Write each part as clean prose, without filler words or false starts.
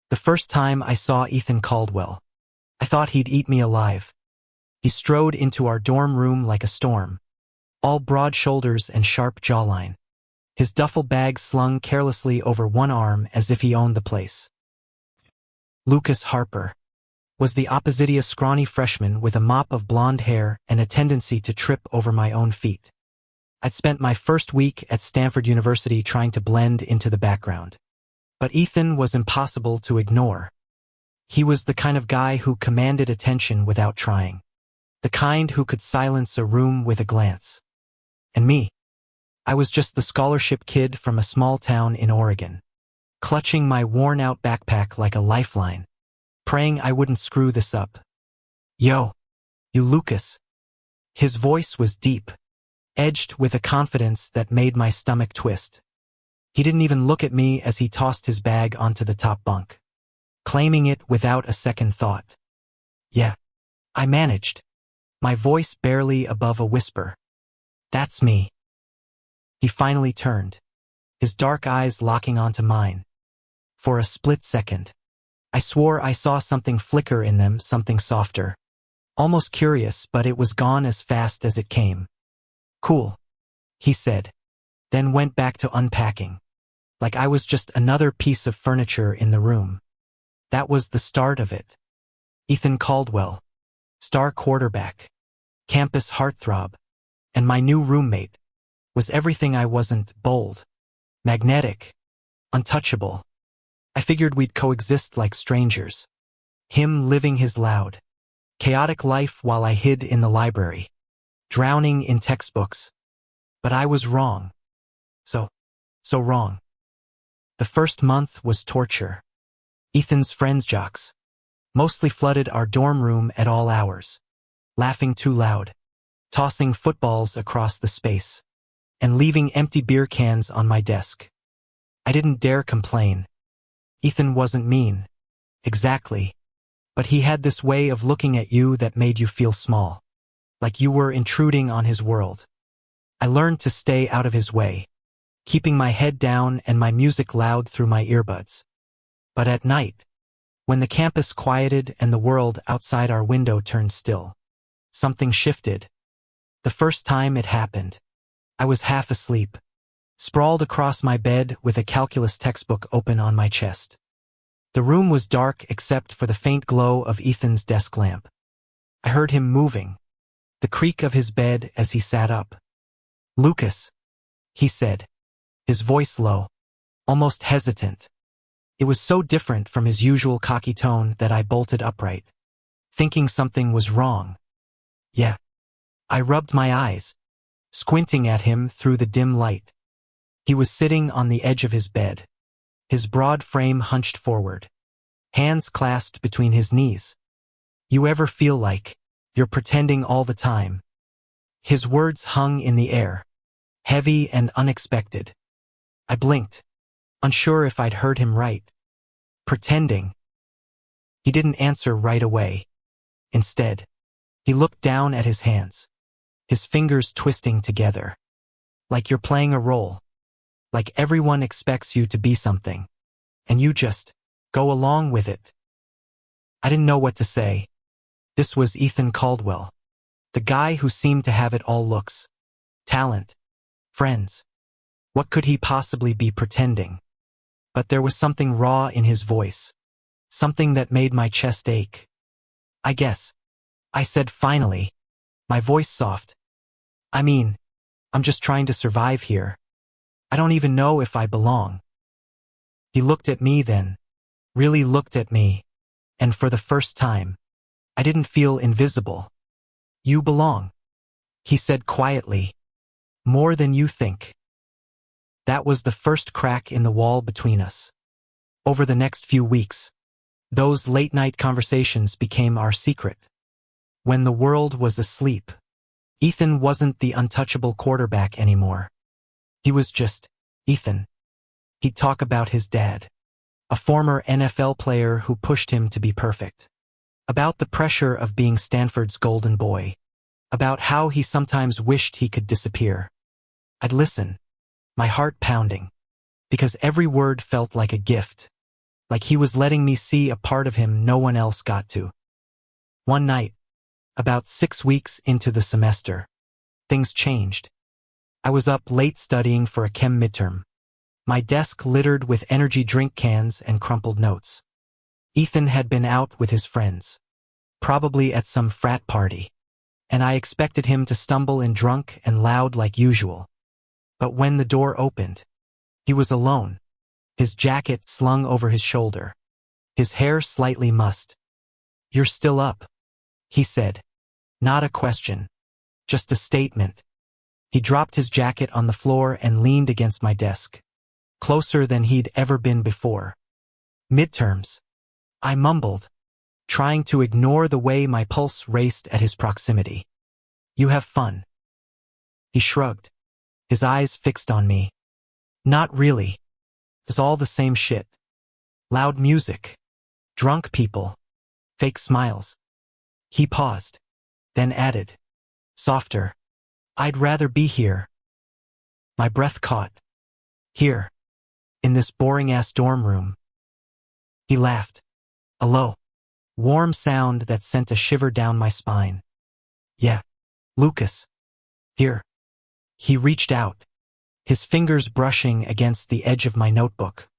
The first time I saw Ethan Caldwell, I thought he'd eat me alive. He strode into our dorm room like a storm, all broad shoulders and sharp jawline, his duffel bag slung carelessly over one arm as if he owned the place. Lucas Harper was the opposite scrawny freshman with a mop of blonde hair and a tendency to trip over my own feet. I'd spent my first week at Stanford University trying to blend into the background. But Ethan was impossible to ignore. He was the kind of guy who commanded attention without trying. The kind who could silence a room with a glance. And me, I was just the scholarship kid from a small town in Oregon, clutching my worn-out backpack like a lifeline, praying I wouldn't screw this up. "Yo, you Lucas." His voice was deep, edged with a confidence that made my stomach twist. He didn't even look at me as he tossed his bag onto the top bunk, claiming it without a second thought. "Yeah, I managed," my voice barely above a whisper. "That's me." He finally turned, his dark eyes locking onto mine. For a split second, I swore I saw something flicker in them, something softer, almost curious, but it was gone as fast as it came. "Cool," he said, then went back to unpacking, like I was just another piece of furniture in the room. That was the start of it. Ethan Caldwell, star quarterback, campus heartthrob, and my new roommate, was everything I wasn't: bold, magnetic, untouchable. I figured we'd coexist like strangers. Him living his loud, chaotic life while I hid in the library, drowning in textbooks. But I was wrong. So wrong. The first month was torture. Ethan's friends, jocks, mostly flooded our dorm room at all hours, laughing too loud, tossing footballs across the space, and leaving empty beer cans on my desk. I didn't dare complain. Ethan wasn't mean, exactly, but he had this way of looking at you that made you feel small, like you were intruding on his world. I learned to stay out of his way, keeping my head down and my music loud through my earbuds. But at night, when the campus quieted and the world outside our window turned still, something shifted. The first time it happened, I was half asleep, sprawled across my bed with a calculus textbook open on my chest. The room was dark except for the faint glow of Ethan's desk lamp. I heard him moving, the creak of his bed as he sat up. "Lucas," he said, his voice low, almost hesitant. It was so different from his usual cocky tone that I bolted upright, thinking something was wrong. "Yeah." I rubbed my eyes, squinting at him through the dim light. He was sitting on the edge of his bed, his broad frame hunched forward, hands clasped between his knees. "You ever feel like you're pretending all the time?" His words hung in the air, heavy and unexpected. I blinked, unsure if I'd heard him right. Pretending. He didn't answer right away. Instead, he looked down at his hands, his fingers twisting together. "Like you're playing a role. Like everyone expects you to be something, and you just go along with it." I didn't know what to say. This was Ethan Caldwell, the guy who seemed to have it all: looks, talent, friends. What could he possibly be pretending? But there was something raw in his voice, something that made my chest ache. "I guess," I said finally, my voice soft. "I mean, I'm just trying to survive here. I don't even know if I belong." He looked at me then, really looked at me, and for the first time, I didn't feel invisible. "You belong," he said quietly, "more than you think." That was the first crack in the wall between us. Over the next few weeks, those late-night conversations became our secret. When the world was asleep, Ethan wasn't the untouchable quarterback anymore. He was just Ethan. He'd talk about his dad, a former NFL player who pushed him to be perfect, about the pressure of being Stanford's golden boy, about how he sometimes wished he could disappear. I'd listen, my heart pounding, because every word felt like a gift. like he was letting me see a part of him no one else got to. One night, about 6 weeks into the semester, things changed. I was up late studying for a chem midterm. My desk littered with energy drink cans and crumpled notes. Ethan had been out with his friends, probably at some frat party, and I expected him to stumble in drunk and loud like usual. But when the door opened, he was alone, his jacket slung over his shoulder, his hair slightly mussed. "You're still up," he said. Not a question, just a statement. He dropped his jacket on the floor and leaned against my desk, closer than he'd ever been before. "Midterms," I mumbled, trying to ignore the way my pulse raced at his proximity. "You have fun." He shrugged, his eyes fixed on me. "Not really. It's all the same shit. Loud music, drunk people, fake smiles." He paused, then added, softer, "I'd rather be here." My breath caught. "Here, in this boring-ass dorm room." He laughed, a low, warm sound that sent a shiver down my spine. "Yeah, Lucas. Here." He reached out, his fingers brushing against the edge of my notebook,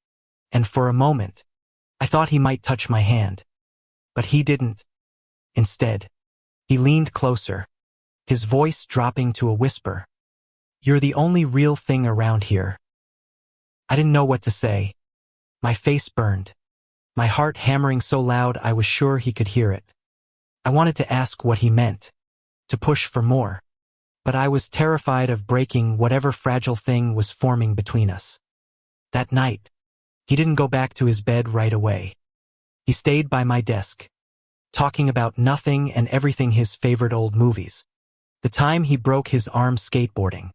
and for a moment, I thought he might touch my hand. But he didn't. Instead, he leaned closer, his voice dropping to a whisper. "You're the only real thing around here." I didn't know what to say. My face burned, my heart hammering so loud I was sure he could hear it. I wanted to ask what he meant, to push for more, but I was terrified of breaking whatever fragile thing was forming between us. That night, he didn't go back to his bed right away. He stayed by my desk, talking about nothing and everything, his favorite old movies, the time he broke his arm skateboarding,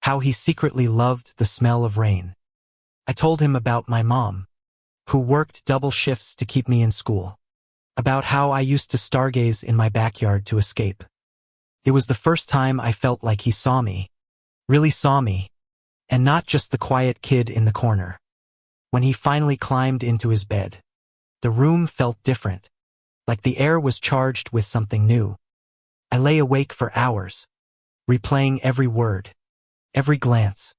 how he secretly loved the smell of rain. I told him about my mom, who worked double shifts to keep me in school, about how I used to stargaze in my backyard to escape. It was the first time I felt like he saw me, really saw me, and not just the quiet kid in the corner. When he finally climbed into his bed, the room felt different, like the air was charged with something new. I lay awake for hours, replaying every word, every glance,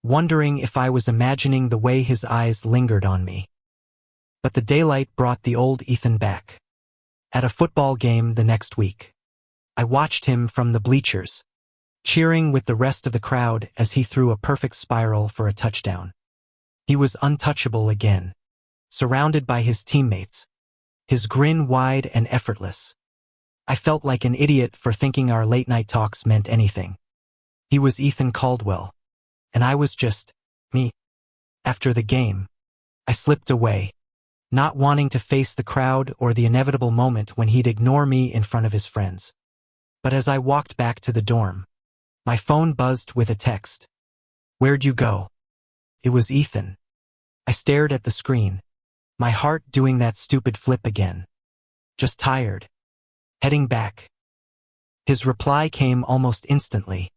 wondering if I was imagining the way his eyes lingered on me. But the daylight brought the old Ethan back. At a football game the next week, I watched him from the bleachers, cheering with the rest of the crowd as he threw a perfect spiral for a touchdown. He was untouchable again, surrounded by his teammates, his grin wide and effortless. I felt like an idiot for thinking our late-night talks meant anything. He was Ethan Caldwell, and I was just me. After the game, I slipped away, not wanting to face the crowd or the inevitable moment when he'd ignore me in front of his friends. But as I walked back to the dorm, my phone buzzed with a text. "Where'd you go?" It was Ethan. I stared at the screen, my heart doing that stupid flip again. "Just tired. Heading back." His reply came almost instantly.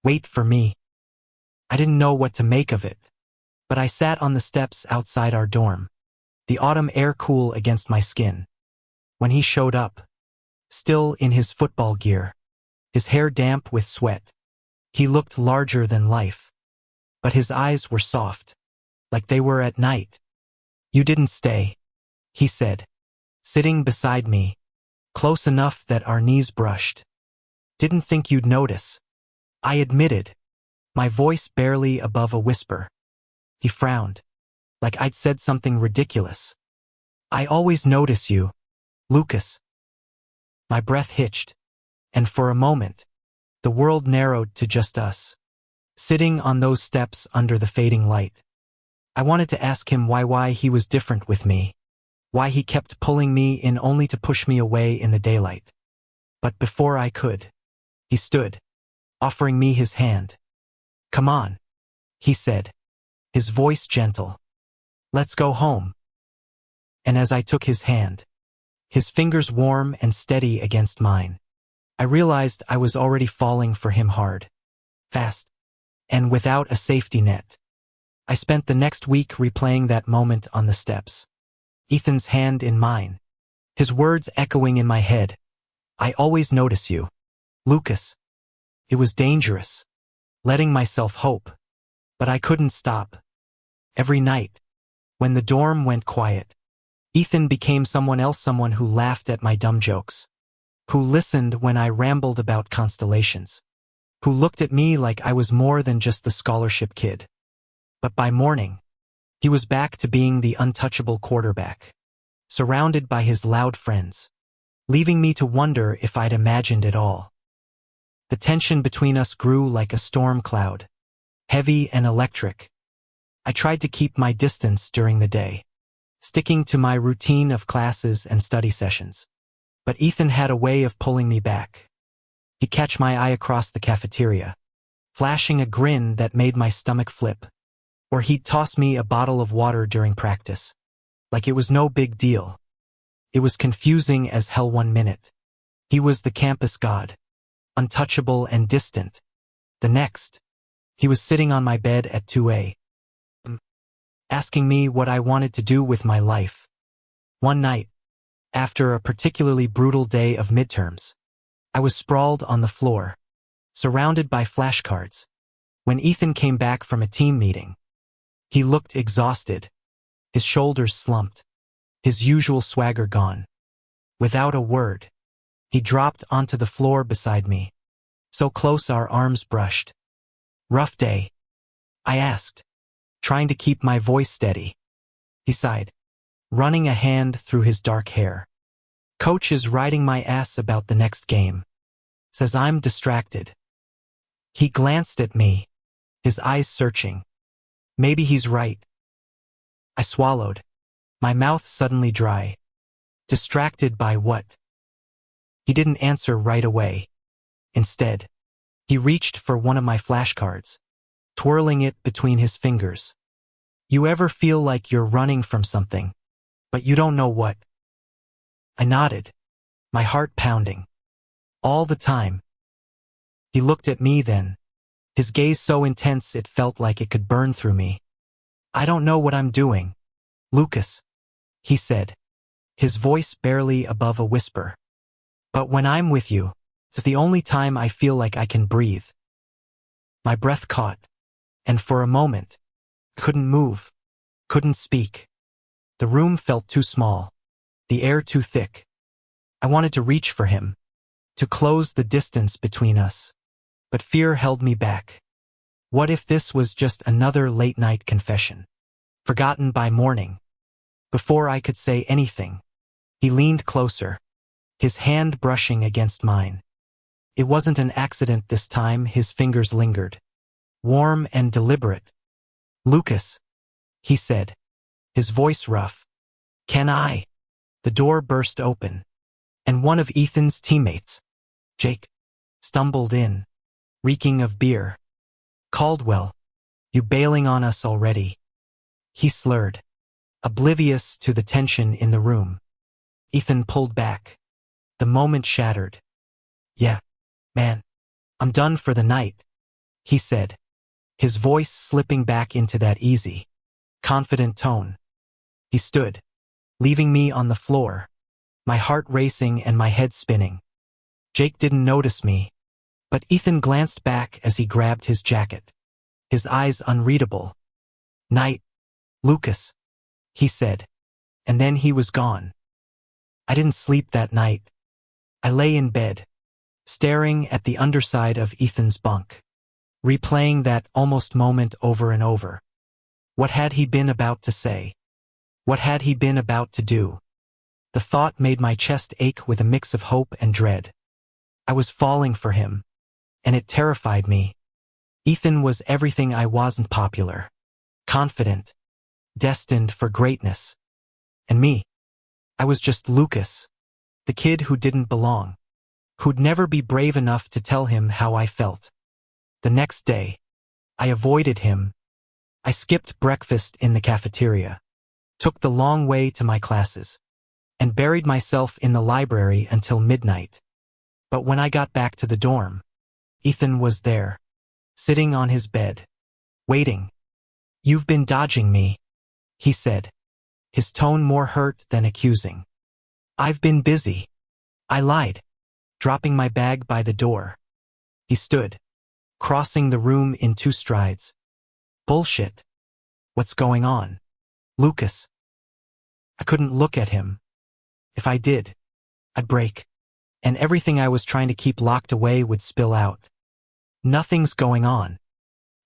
"Wait for me." I didn't know what to make of it, but I sat on the steps outside our dorm, the autumn air cool against my skin. When he showed up, still in his football gear, his hair damp with sweat, he looked larger than life. But his eyes were soft, like they were at night. "You didn't stay," he said, sitting beside me, close enough that our knees brushed. "Didn't think you'd notice," I admitted, my voice barely above a whisper. He frowned, like I'd said something ridiculous. "I always notice you, Lucas." My breath hitched, and for a moment, the world narrowed to just us, sitting on those steps under the fading light. I wanted to ask him why he was different with me, why he kept pulling me in only to push me away in the daylight. But before I could, he stood, offering me his hand. "Come on," he said, his voice gentle. "Let's go home." And as I took his hand, his fingers warm and steady against mine, I realized I was already falling for him hard, fast, and without a safety net. I spent the next week replaying that moment on the steps, Ethan's hand in mine. His words echoing in my head. I always notice you. Lucas. It was dangerous. Letting myself hope. But I couldn't stop. Every night, when the dorm went quiet, Ethan became someone else, someone who laughed at my dumb jokes, who listened when I rambled about constellations, who looked at me like I was more than just the scholarship kid. But by morning, he was back to being the untouchable quarterback, surrounded by his loud friends, leaving me to wonder if I'd imagined it all. The tension between us grew like a storm cloud, heavy and electric. I tried to keep my distance during the day, sticking to my routine of classes and study sessions. But Ethan had a way of pulling me back. He'd catch my eye across the cafeteria, flashing a grin that made my stomach flip. Or he'd toss me a bottle of water during practice, like it was no big deal. It was confusing as hell one minute. He was the campus god, untouchable and distant. The next, he was sitting on my bed at 2 a.m., asking me what I wanted to do with my life. One night, after a particularly brutal day of midterms, I was sprawled on the floor, surrounded by flashcards, when Ethan came back from a team meeting. He looked exhausted, his shoulders slumped, his usual swagger gone. Without a word, he dropped onto the floor beside me, so close our arms brushed. Rough day? I asked, trying to keep my voice steady. He sighed, running a hand through his dark hair. Coach is riding my ass about the next game. Says I'm distracted. He glanced at me, his eyes searching. Maybe he's right. I swallowed, my mouth suddenly dry. Distracted by what? He didn't answer right away. Instead, he reached for one of my flashcards, twirling it between his fingers. You ever feel like you're running from something, but you don't know what? I nodded, my heart pounding. All the time. He looked at me then, his gaze so intense it felt like it could burn through me. I don't know what I'm doing, Lucas, he said, his voice barely above a whisper. But when I'm with you, it's the only time I feel like I can breathe. My breath caught, and for a moment, couldn't move, couldn't speak. The room felt too small, the air too thick. I wanted to reach for him, to close the distance between us. But fear held me back. What if this was just another late-night confession, forgotten by morning? Before I could say anything, he leaned closer, his hand brushing against mine. It wasn't an accident this time, his fingers lingered, warm and deliberate. Lucas, he said, his voice rough. Can I? The door burst open, and one of Ethan's teammates, Jake, stumbled in, reeking of beer. Caldwell, you bailing on us already? He slurred, oblivious to the tension in the room. Ethan pulled back. The moment shattered. Yeah, man, I'm done for the night, he said, his voice slipping back into that easy, confident tone. He stood, leaving me on the floor, my heart racing and my head spinning. Jake didn't notice me, but Ethan glanced back as he grabbed his jacket, his eyes unreadable. Night, Lucas, he said, and then he was gone. I didn't sleep that night. I lay in bed, staring at the underside of Ethan's bunk, replaying that almost moment over and over. What had he been about to say? What had he been about to do? The thought made my chest ache with a mix of hope and dread. I was falling for him, and it terrified me. Ethan was everything I wasn't: popular, confident, destined for greatness. And me, I was just Lucas, the kid who didn't belong, who'd never be brave enough to tell him how I felt. The next day, I avoided him. I skipped breakfast in the cafeteria, took the long way to my classes, and buried myself in the library until midnight. But when I got back to the dorm, Ethan was there, sitting on his bed, waiting. You've been dodging me, he said, his tone more hurt than accusing. "I've been busy," I lied, dropping my bag by the door. He stood, crossing the room in 2 strides. "Bullshit. What's going on, Lucas?" I couldn't look at him. If I did, I'd break, and everything I was trying to keep locked away would spill out. "Nothing's going on.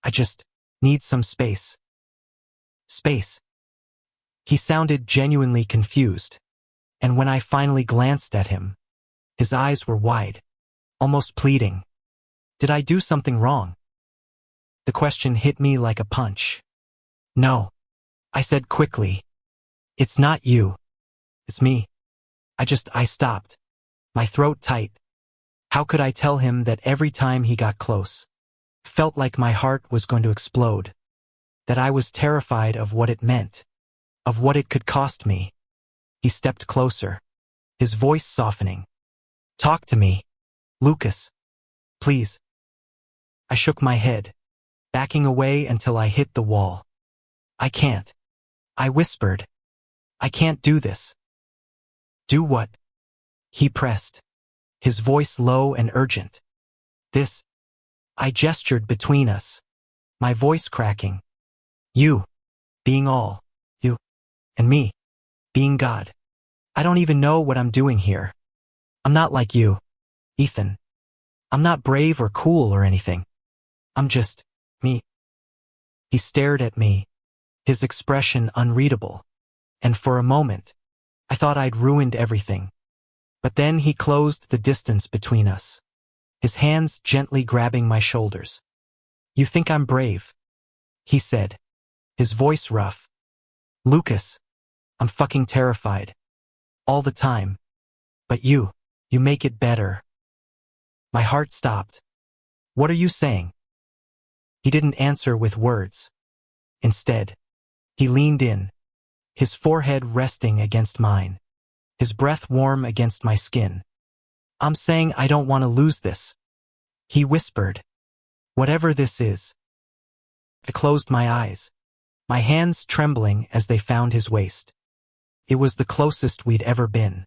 I just need some space." Space. He sounded genuinely confused, and when I finally glanced at him, his eyes were wide, almost pleading. Did I do something wrong? The question hit me like a punch. "No," I said quickly. "It's not you. It's me. I stopped, my throat tight. How could I tell him that every time he got close? Felt like my heart was going to explode. That I was terrified of what it meant, of what it could cost me." He stepped closer, his voice softening. "Talk to me, Lucas. Please." I shook my head, backing away until I hit the wall. "I can't," I whispered. "I can't do this." "Do what?" He pressed, his voice low and urgent. "This." I gestured between us, my voice cracking. "You, being all, you, and me, being God. I don't even know what I'm doing here. I'm not like you, Ethan. I'm not brave or cool or anything. I'm just me." He stared at me, his expression unreadable, and for a moment, I thought I'd ruined everything. But then he closed the distance between us, his hands gently grabbing my shoulders. "You think I'm brave," he said, his voice rough. "Lucas, I'm fucking terrified. All the time. But you make it better." My heart stopped. "What are you saying?" He didn't answer with words. Instead, he leaned in, his forehead resting against mine, his breath warm against my skin. "I'm saying I don't want to lose this," he whispered. "Whatever this is." I closed my eyes, my hands trembling as they found his waist. It was the closest we'd ever been,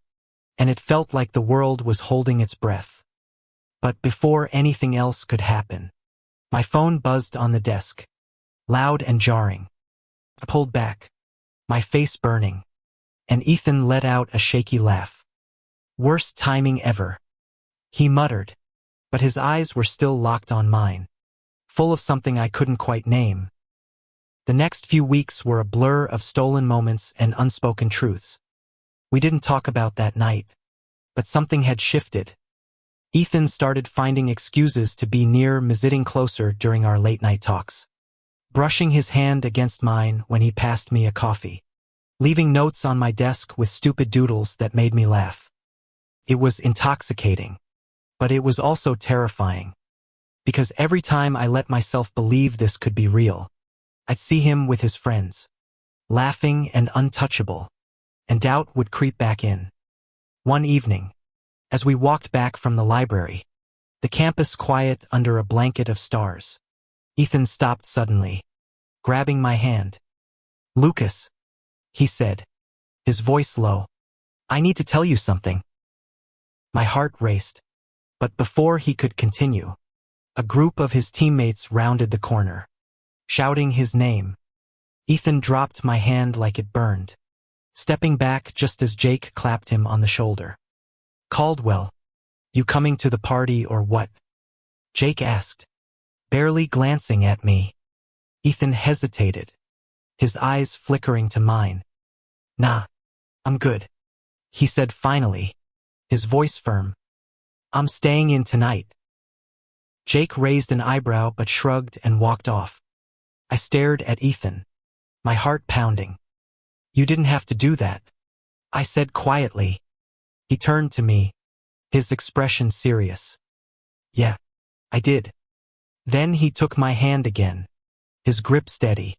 and it felt like the world was holding its breath. But before anything else could happen, my phone buzzed on the desk, loud and jarring. I pulled back, my face burning, and Ethan let out a shaky laugh. "Worst timing ever," he muttered, but his eyes were still locked on mine, full of something I couldn't quite name. The next few weeks were a blur of stolen moments and unspoken truths. We didn't talk about that night, but something had shifted. Ethan started finding excuses to be near me, sitting closer during our late-night talks, brushing his hand against mine when he passed me a coffee, leaving notes on my desk with stupid doodles that made me laugh. It was intoxicating, but it was also terrifying, because every time I let myself believe this could be real, I'd see him with his friends, laughing and untouchable, and doubt would creep back in. One evening, as we walked back from the library, the campus quiet under a blanket of stars, Ethan stopped suddenly, grabbing my hand. "Lucas," he said, his voice low, "I need to tell you something." My heart raced, but before he could continue, a group of his teammates rounded the corner, shouting his name. Ethan dropped my hand like it burned, stepping back just as Jake clapped him on the shoulder. "Caldwell, you coming to the party or what?" Jake asked, barely glancing at me. Ethan hesitated, his eyes flickering to mine. "Nah, I'm good," he said finally, his voice firm. "I'm staying in tonight." Jake raised an eyebrow but shrugged and walked off. I stared at Ethan, my heart pounding. "You didn't have to do that," I said quietly. He turned to me, his expression serious. "Yeah, I did." Then he took my hand again, his grip steady,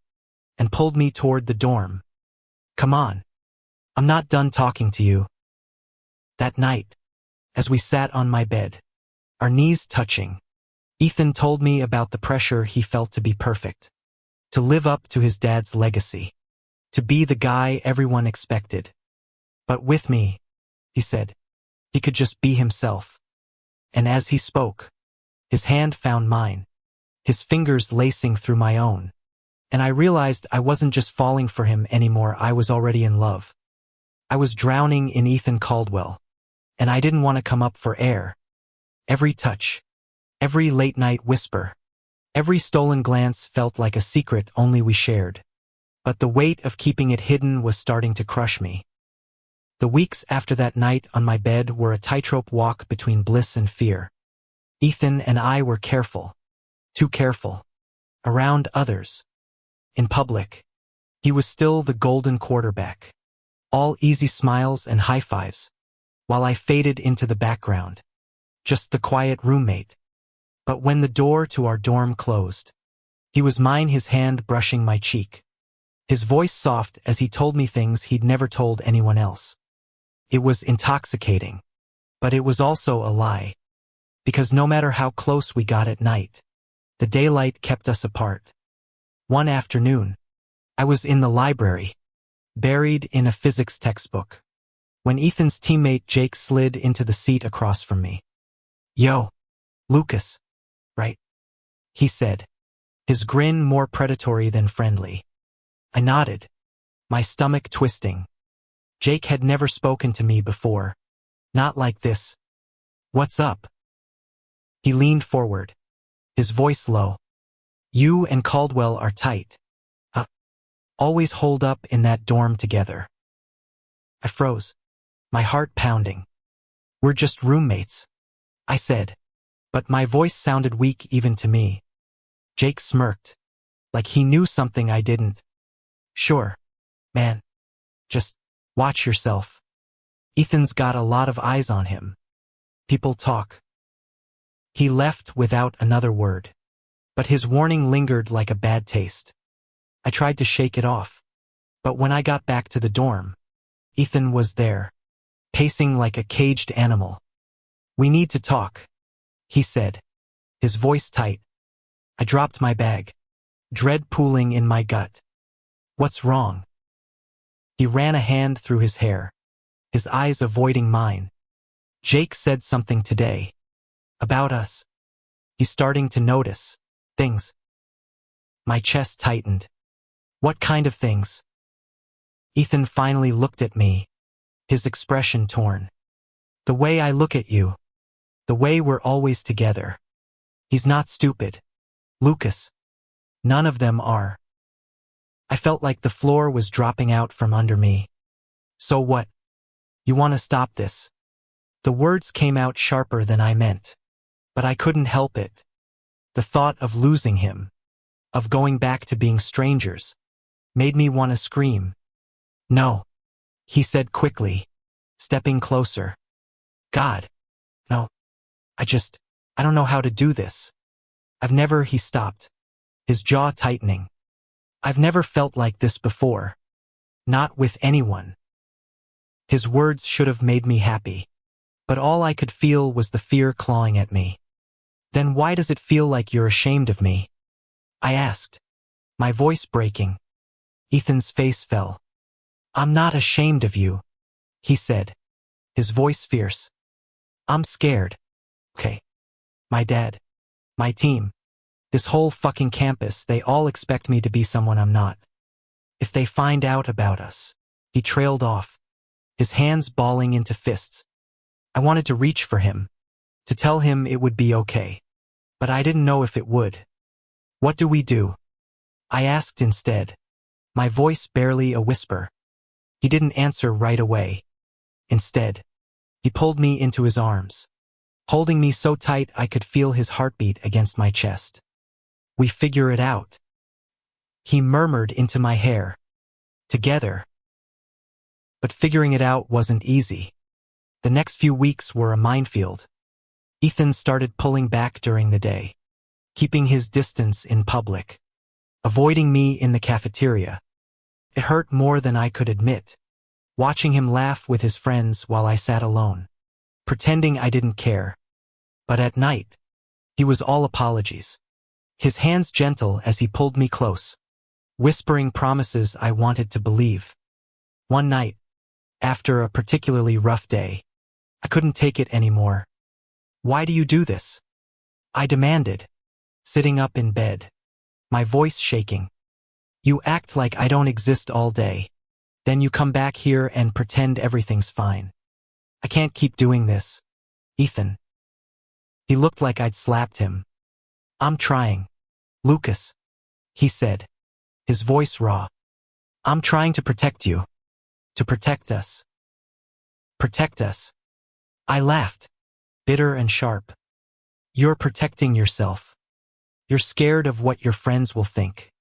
and pulled me toward the dorm. "Come on. I'm not done talking to you." That night, as we sat on my bed, our knees touching, Ethan told me about the pressure he felt to be perfect, to live up to his dad's legacy, To be the guy everyone expected. But with me, he said, he could just be himself. And as he spoke, his hand found mine, his fingers lacing through my own. And I realized I wasn't just falling for him anymore, I was already in love. I was drowning in Ethan Caldwell, and I didn't want to come up for air. Every touch, every late-night whisper, every stolen glance felt like a secret only we shared. But the weight of keeping it hidden was starting to crush me. The weeks after that night on my bed were a tightrope walk between bliss and fear. Ethan and I were careful, too careful, around others. In public, he was still the golden quarterback, all easy smiles and high fives, while I faded into the background, just the quiet roommate. But when the door to our dorm closed, he was mine, his hand brushing my cheek, his voice soft as he told me things he'd never told anyone else. It was intoxicating, but it was also a lie, because no matter how close we got at night, the daylight kept us apart. One afternoon, I was in the library, buried in a physics textbook, when Ethan's teammate Jake slid into the seat across from me. "Yo, Lucas, right?" he said, his grin more predatory than friendly. I nodded, my stomach twisting. Jake had never spoken to me before. Not like this. "What's up?" He leaned forward, his voice low. "You and Caldwell are tight. Always holed up in that dorm together." I froze, my heart pounding. "We're just roommates," I said, but my voice sounded weak even to me. Jake smirked, like he knew something I didn't. "Sure, man. Just watch yourself. Ethan's got a lot of eyes on him. People talk." He left without another word, but his warning lingered like a bad taste. I tried to shake it off, but when I got back to the dorm, Ethan was there, pacing like a caged animal. "We need to talk," he said, his voice tight. I dropped my bag, dread pooling in my gut. "What's wrong?" He ran a hand through his hair, his eyes avoiding mine. "Jake said something today. About us. He's starting to notice things." My chest tightened. "What kind of things?" Ethan finally looked at me, his expression torn. "The way I look at you. The way we're always together. He's not stupid. Lucas. None of them are." I felt like the floor was dropping out from under me. "So what? You want to stop this?" The words came out sharper than I meant, but I couldn't help it. The thought of losing him, of going back to being strangers, made me want to scream. "No," he said quickly, stepping closer. "God, no. I don't know how to do this. He stopped, his jaw tightening. "I've never felt like this before. Not with anyone." His words should have made me happy, but all I could feel was the fear clawing at me. "Then why does it feel like you're ashamed of me?" I asked, my voice breaking. Ethan's face fell. "I'm not ashamed of you," he said, his voice fierce. "I'm scared. Okay. My dad, my team, this whole fucking campus, they all expect me to be someone I'm not. If they find out about us." He trailed off, his hands balling into fists. I wanted to reach for him, to tell him it would be okay, but I didn't know if it would. "What do we do?" I asked instead, my voice barely a whisper. He didn't answer right away. Instead, he pulled me into his arms, holding me so tight I could feel his heartbeat against my chest. "We figure it out," he murmured into my hair. "Together." But figuring it out wasn't easy. The next few weeks were a minefield. Ethan started pulling back during the day, keeping his distance in public, avoiding me in the cafeteria. It hurt more than I could admit, watching him laugh with his friends while I sat alone, pretending I didn't care. But at night, he was all apologies, his hands gentle as he pulled me close. whispering promises I wanted to believe. One night, after a particularly rough day, I couldn't take it anymore. "Why do you do this?" I demanded, sitting up in bed, my voice shaking. "You act like I don't exist all day. Then you come back here and pretend everything's fine. I can't keep doing this, Ethan." He looked like I'd slapped him. "I'm trying, Lucas," he said, his voice raw. "I'm trying to protect you. To protect us." "Protect us?" I laughed, bitter and sharp. "You're protecting yourself. You're scared of what your friends will think,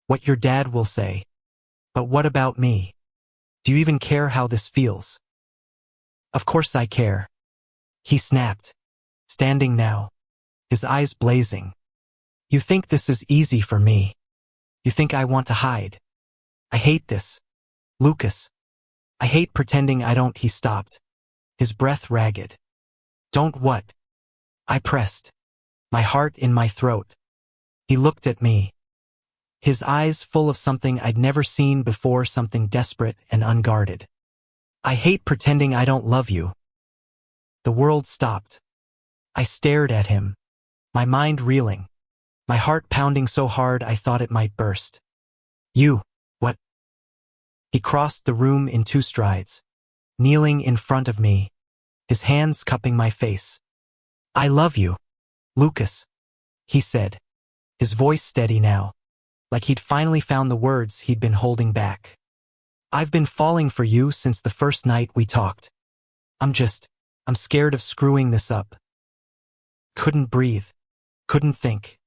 what your dad will say. But what about me? Do you even care how this feels?" "Of course I care," he snapped, standing now, his eyes blazing. "You think this is easy for me. You think I want to hide. I hate this, Lucas. I hate pretending I don't." He stopped, his breath ragged. "Don't what?" I pressed, my heart in my throat. He looked at me, his eyes full of something I'd never seen before, something desperate and unguarded. "I hate pretending I don't love you." The world stopped. I stared at him, my mind reeling, my heart pounding so hard I thought it might burst. "You, what?" He crossed the room in 2 strides, kneeling in front of me, his hands cupping my face. "I love you, Lucas," he said, his voice steady now, like he'd finally found the words he'd been holding back. "I've been falling for you since the first night we talked. I'm scared of screwing this up." Couldn't breathe, couldn't think.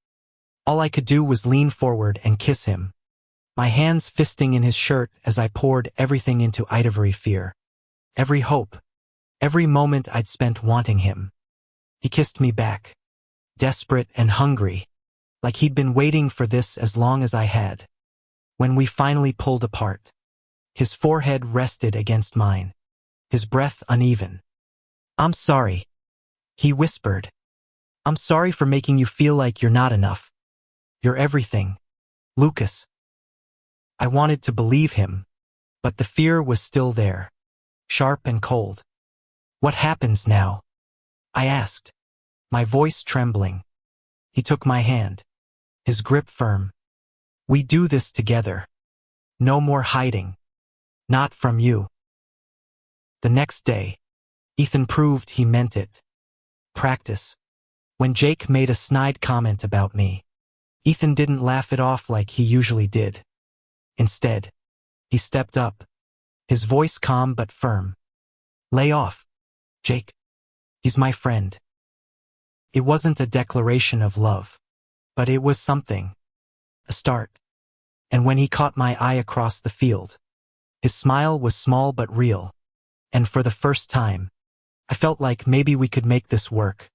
All I could do was lean forward and kiss him, my hands fisting in his shirt as I poured everything into Ivory fear. Every hope, every moment I'd spent wanting him. He kissed me back, desperate and hungry, like he'd been waiting for this as long as I had. When we finally pulled apart, his forehead rested against mine, his breath uneven. "I'm sorry," he whispered. "I'm sorry for making you feel like you're not enough. You're everything, Lucas." I wanted to believe him, but the fear was still there, sharp and cold. "What happens now?" I asked, my voice trembling. He took my hand, his grip firm. "We do this together. No more hiding. Not from you." The next day, Ethan proved he meant it. Practice. When Jake made a snide comment about me, Ethan didn't laugh it off like he usually did. Instead, he stepped up, his voice calm but firm. "Lay off, Jake. He's my friend." It wasn't a declaration of love, but it was something. A start. And when he caught my eye across the field, his smile was small but real, and for the first time, I felt like maybe we could make this work.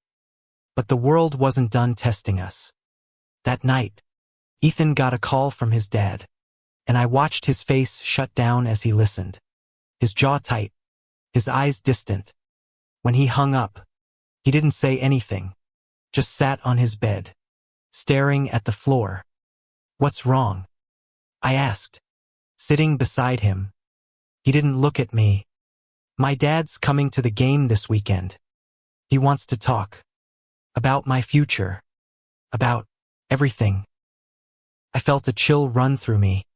But the world wasn't done testing us. That night, Ethan got a call from his dad, and I watched his face shut down as he listened, his jaw tight, his eyes distant. When he hung up, he didn't say anything, just sat on his bed, staring at the floor. "What's wrong?" I asked, sitting beside him. He didn't look at me. "My dad's coming to the game this weekend. He wants to talk. About my future. About everything." I felt a chill run through me.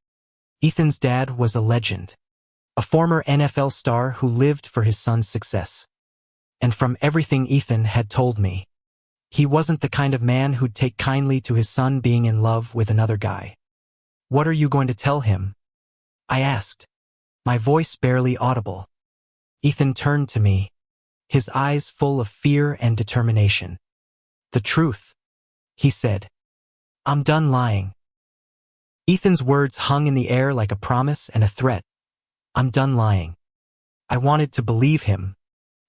Ethan's dad was a legend, a former NFL star who lived for his son's success. And from everything Ethan had told me, he wasn't the kind of man who'd take kindly to his son being in love with another guy. "What are you going to tell him?" I asked, my voice barely audible. Ethan turned to me, his eyes full of fear and determination. "The truth," he said. "I'm done lying." Ethan's words hung in the air like a promise and a threat. I'm done lying. I wanted to believe him,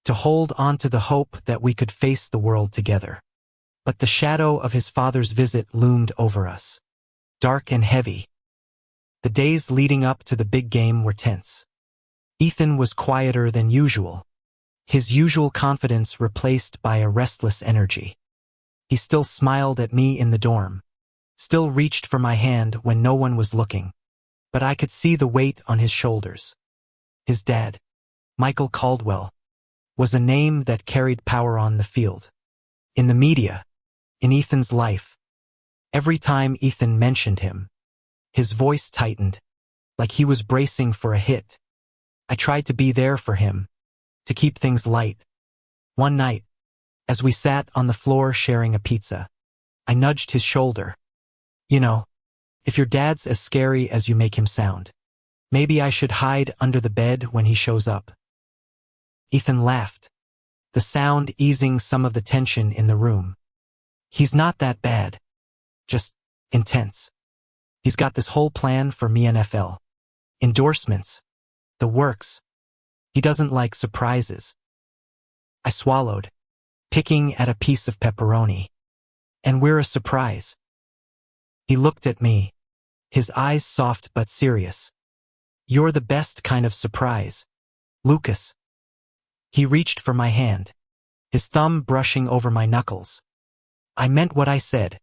to hold on to the hope that we could face the world together. But the shadow of his father's visit loomed over us, dark and heavy. The days leading up to the big game were tense. Ethan was quieter than usual, his usual confidence replaced by a restless energy. He still smiled at me in the dorm, still reached for my hand when no one was looking, but I could see the weight on his shoulders. His dad, Michael Caldwell, was a name that carried power on the field. In the media, in Ethan's life. Every time Ethan mentioned him, his voice tightened, like he was bracing for a hit. I tried to be there for him, to keep things light. One night, as we sat on the floor sharing a pizza, I nudged his shoulder. You know, if your dad's as scary as you make him sound, maybe I should hide under the bed when he shows up. Ethan laughed, the sound easing some of the tension in the room. He's not that bad, just intense. He's got this whole plan for me NFL. Endorsements, the works. He doesn't like surprises. I swallowed, picking at a piece of pepperoni. And we're a surprise. He looked at me, his eyes soft but serious. You're the best kind of surprise, Lucas. He reached for my hand, his thumb brushing over my knuckles. I meant what I said.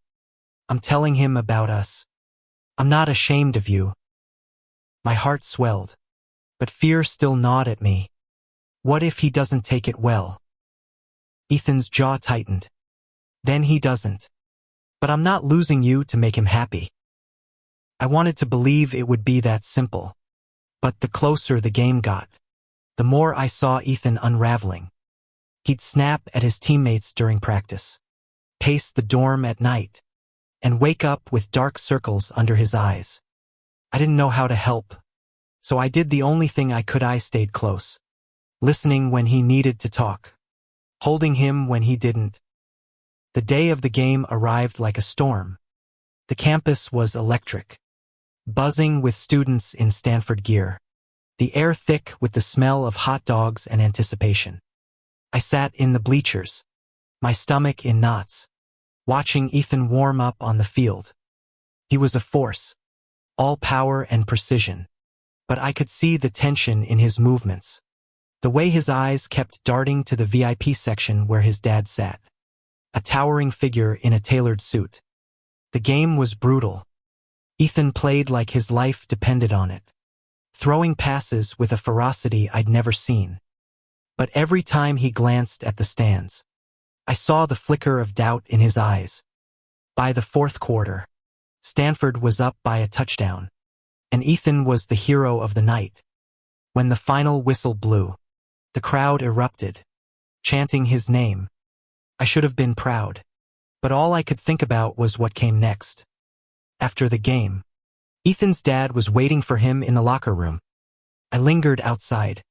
I'm telling him about us. I'm not ashamed of you. My heart swelled, but fear still gnawed at me. What if he doesn't take it well? Ethan's jaw tightened. Then he doesn't. But I'm not losing you to make him happy. I wanted to believe it would be that simple. But the closer the game got, the more I saw Ethan unraveling. He'd snap at his teammates during practice, pace the dorm at night, and wake up with dark circles under his eyes. I didn't know how to help, so I did the only thing I could. I stayed close, listening when he needed to talk, holding him when he didn't. The day of the game arrived like a storm. The campus was electric, buzzing with students in Stanford gear, the air thick with the smell of hot dogs and anticipation. I sat in the bleachers, my stomach in knots, watching Ethan warm up on the field. He was a force, all power and precision, but I could see the tension in his movements, the way his eyes kept darting to the VIP section where his dad sat, a towering figure in a tailored suit. The game was brutal. Ethan played like his life depended on it, throwing passes with a ferocity I'd never seen. But every time he glanced at the stands, I saw the flicker of doubt in his eyes. By the fourth quarter, Stanford was up by a touchdown, and Ethan was the hero of the night. When the final whistle blew, the crowd erupted, chanting his name. I should have been proud, but all I could think about was what came next. After the game, Ethan's dad was waiting for him in the locker room. I lingered outside,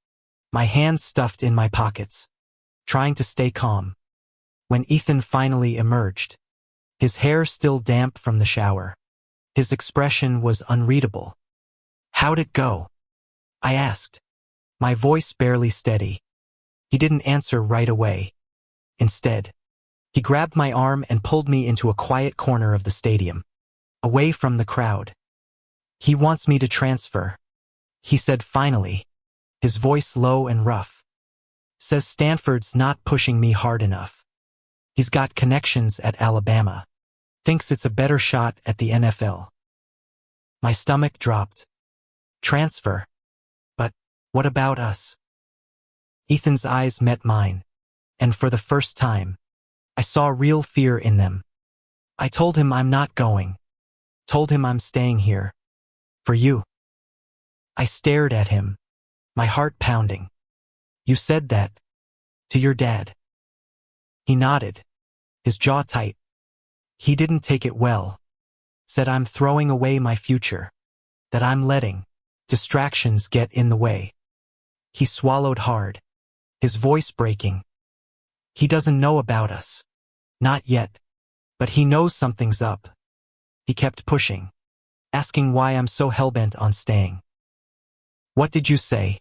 my hands stuffed in my pockets, trying to stay calm. When Ethan finally emerged, his hair still damp from the shower, his expression was unreadable. How'd it go? I asked, my voice barely steady. He didn't answer right away. Instead, he grabbed my arm and pulled me into a quiet corner of the stadium, away from the crowd. He wants me to transfer, he said finally, his voice low and rough. Says Stanford's not pushing me hard enough. He's got connections at Alabama. Thinks it's a better shot at the NFL. My stomach dropped. Transfer? But what about us? Ethan's eyes met mine, and for the first time, I saw real fear in them. I told him I'm not going. Told him I'm staying here. For you. I stared at him, my heart pounding. You said that to your dad. He nodded, his jaw tight. He didn't take it well. Said I'm throwing away my future, that I'm letting distractions get in the way. He swallowed hard, his voice breaking. He doesn't know about us. Not yet. But he knows something's up. He kept pushing, asking why I'm so hellbent on staying. What did you say?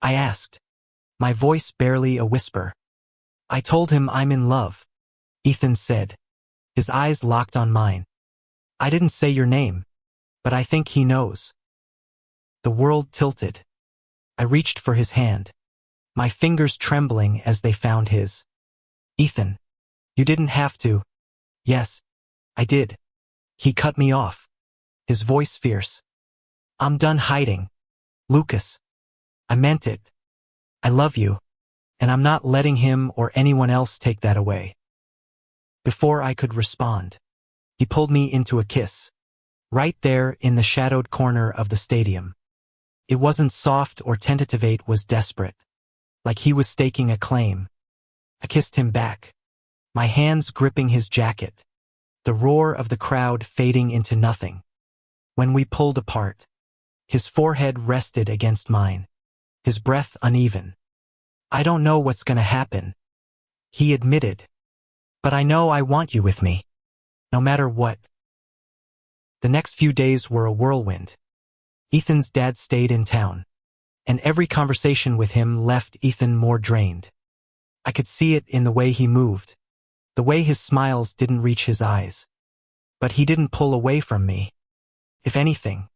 I asked, my voice barely a whisper. I told him I'm in love, Ethan said, his eyes locked on mine. I didn't say your name, but I think he knows. The world tilted. I reached for his hand, my fingers trembling as they found his. Ethan, you didn't have to. Yes, I did. He cut me off, his voice fierce. I'm done hiding. Lucas. I meant it. I love you, and I'm not letting him or anyone else take that away. Before I could respond, he pulled me into a kiss, right there in the shadowed corner of the stadium. It wasn't soft or tentative, it was desperate, like he was staking a claim. I kissed him back, my hands gripping his jacket, the roar of the crowd fading into nothing. When we pulled apart, his forehead rested against mine, his breath uneven. I don't know what's gonna happen, he admitted, but I know I want you with me, no matter what. The next few days were a whirlwind. Ethan's dad stayed in town, and every conversation with him left Ethan more drained. I could see it in the way he moved, the way his smiles didn't reach his eyes. But he didn't pull away from me. If anything,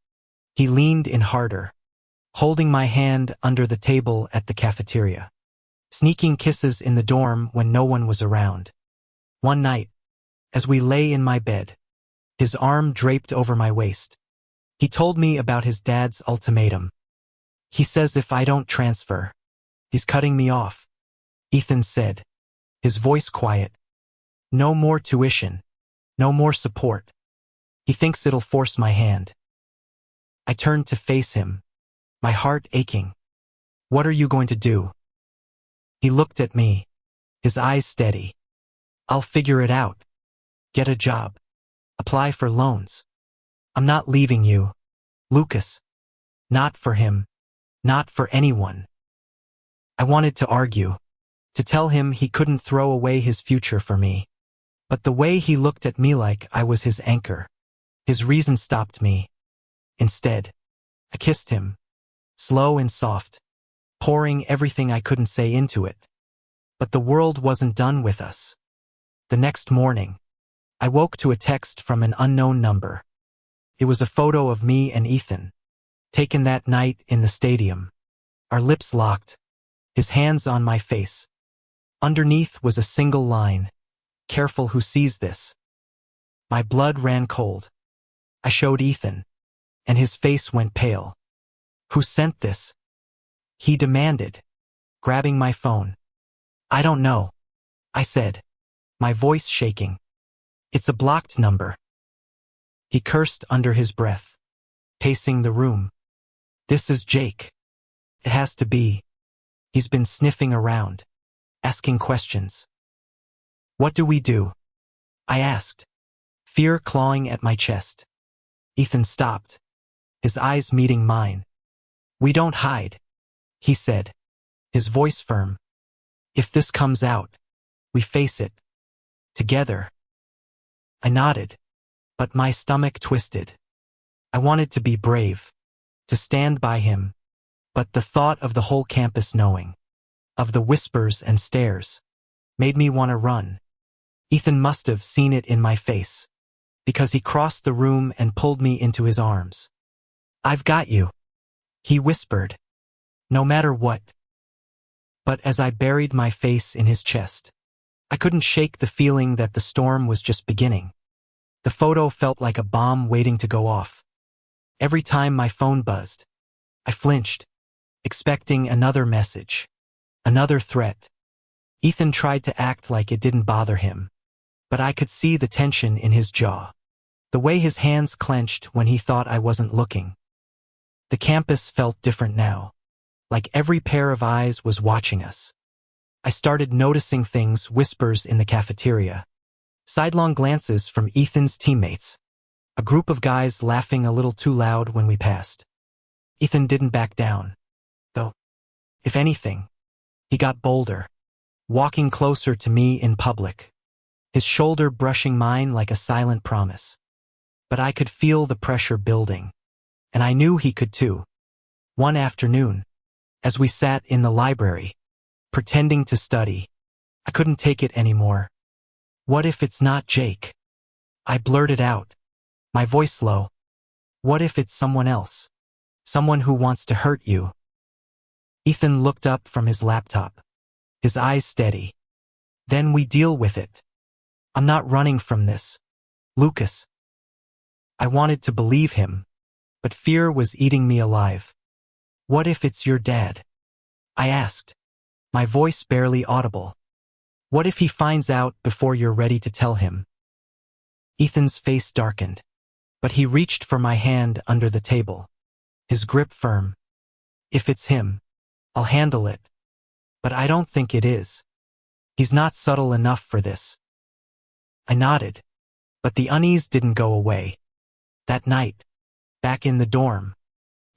he leaned in harder, holding my hand under the table at the cafeteria, sneaking kisses in the dorm when no one was around. One night, as we lay in my bed, his arm draped over my waist, he told me about his dad's ultimatum. He says if I don't transfer, he's cutting me off, Ethan said, his voice quiet. No more tuition, no more support. He thinks it'll force my hand. I turned to face him, my heart aching. What are you going to do? He looked at me, his eyes steady. I'll figure it out. Get a job. Apply for loans. I'm not leaving you, Lucas. Not for him. Not for anyone. I wanted to argue, to tell him he couldn't throw away his future for me. But the way he looked at me like I was his anchor, his reason stopped me. Instead, I kissed him, slow and soft, pouring everything I couldn't say into it. But the world wasn't done with us. The next morning, I woke to a text from an unknown number. It was a photo of me and Ethan, taken that night in the stadium, our lips locked, his hands on my face. Underneath was a single line, "Careful who sees this." My blood ran cold. I showed Ethan, and his face went pale. Who sent this? He demanded, grabbing my phone. I don't know, I said, my voice shaking. It's a blocked number. He cursed under his breath, pacing the room. This is Jake. It has to be. He's been sniffing around, asking questions. What do we do? I asked, fear clawing at my chest. Ethan stopped, his eyes meeting mine. We don't hide, he said, his voice firm. If this comes out, we face it. Together. I nodded, but my stomach twisted. I wanted to be brave, to stand by him, but the thought of the whole campus knowing, of the whispers and stares, made me want to run. Ethan must have seen it in my face, because he crossed the room and pulled me into his arms. I've got you, he whispered, no matter what. But as I buried my face in his chest, I couldn't shake the feeling that the storm was just beginning. The photo felt like a bomb waiting to go off. Every time my phone buzzed, I flinched, expecting another message, another threat. Ethan tried to act like it didn't bother him, but I could see the tension in his jaw, the way his hands clenched when he thought I wasn't looking. The campus felt different now, like every pair of eyes was watching us. I started noticing things, whispers in the cafeteria, sidelong glances from Ethan's teammates, a group of guys laughing a little too loud when we passed. Ethan didn't back down, though. If anything, he got bolder, walking closer to me in public, his shoulder brushing mine like a silent promise. But I could feel the pressure building, and I knew he could too. One afternoon, as we sat in the library, pretending to study, I couldn't take it anymore. What if it's not Jake? I blurted out, my voice low. What if it's someone else? Someone who wants to hurt you? Ethan looked up from his laptop, his eyes steady. Then we deal with it. I'm not running from this, Lucas. I wanted to believe him, but fear was eating me alive. What if it's your dad? I asked, my voice barely audible. What if he finds out before you're ready to tell him? Ethan's face darkened, but he reached for my hand under the table, his grip firm. If it's him, I'll handle it. But I don't think it is. He's not subtle enough for this. I nodded, but the unease didn't go away. That night, back in the dorm,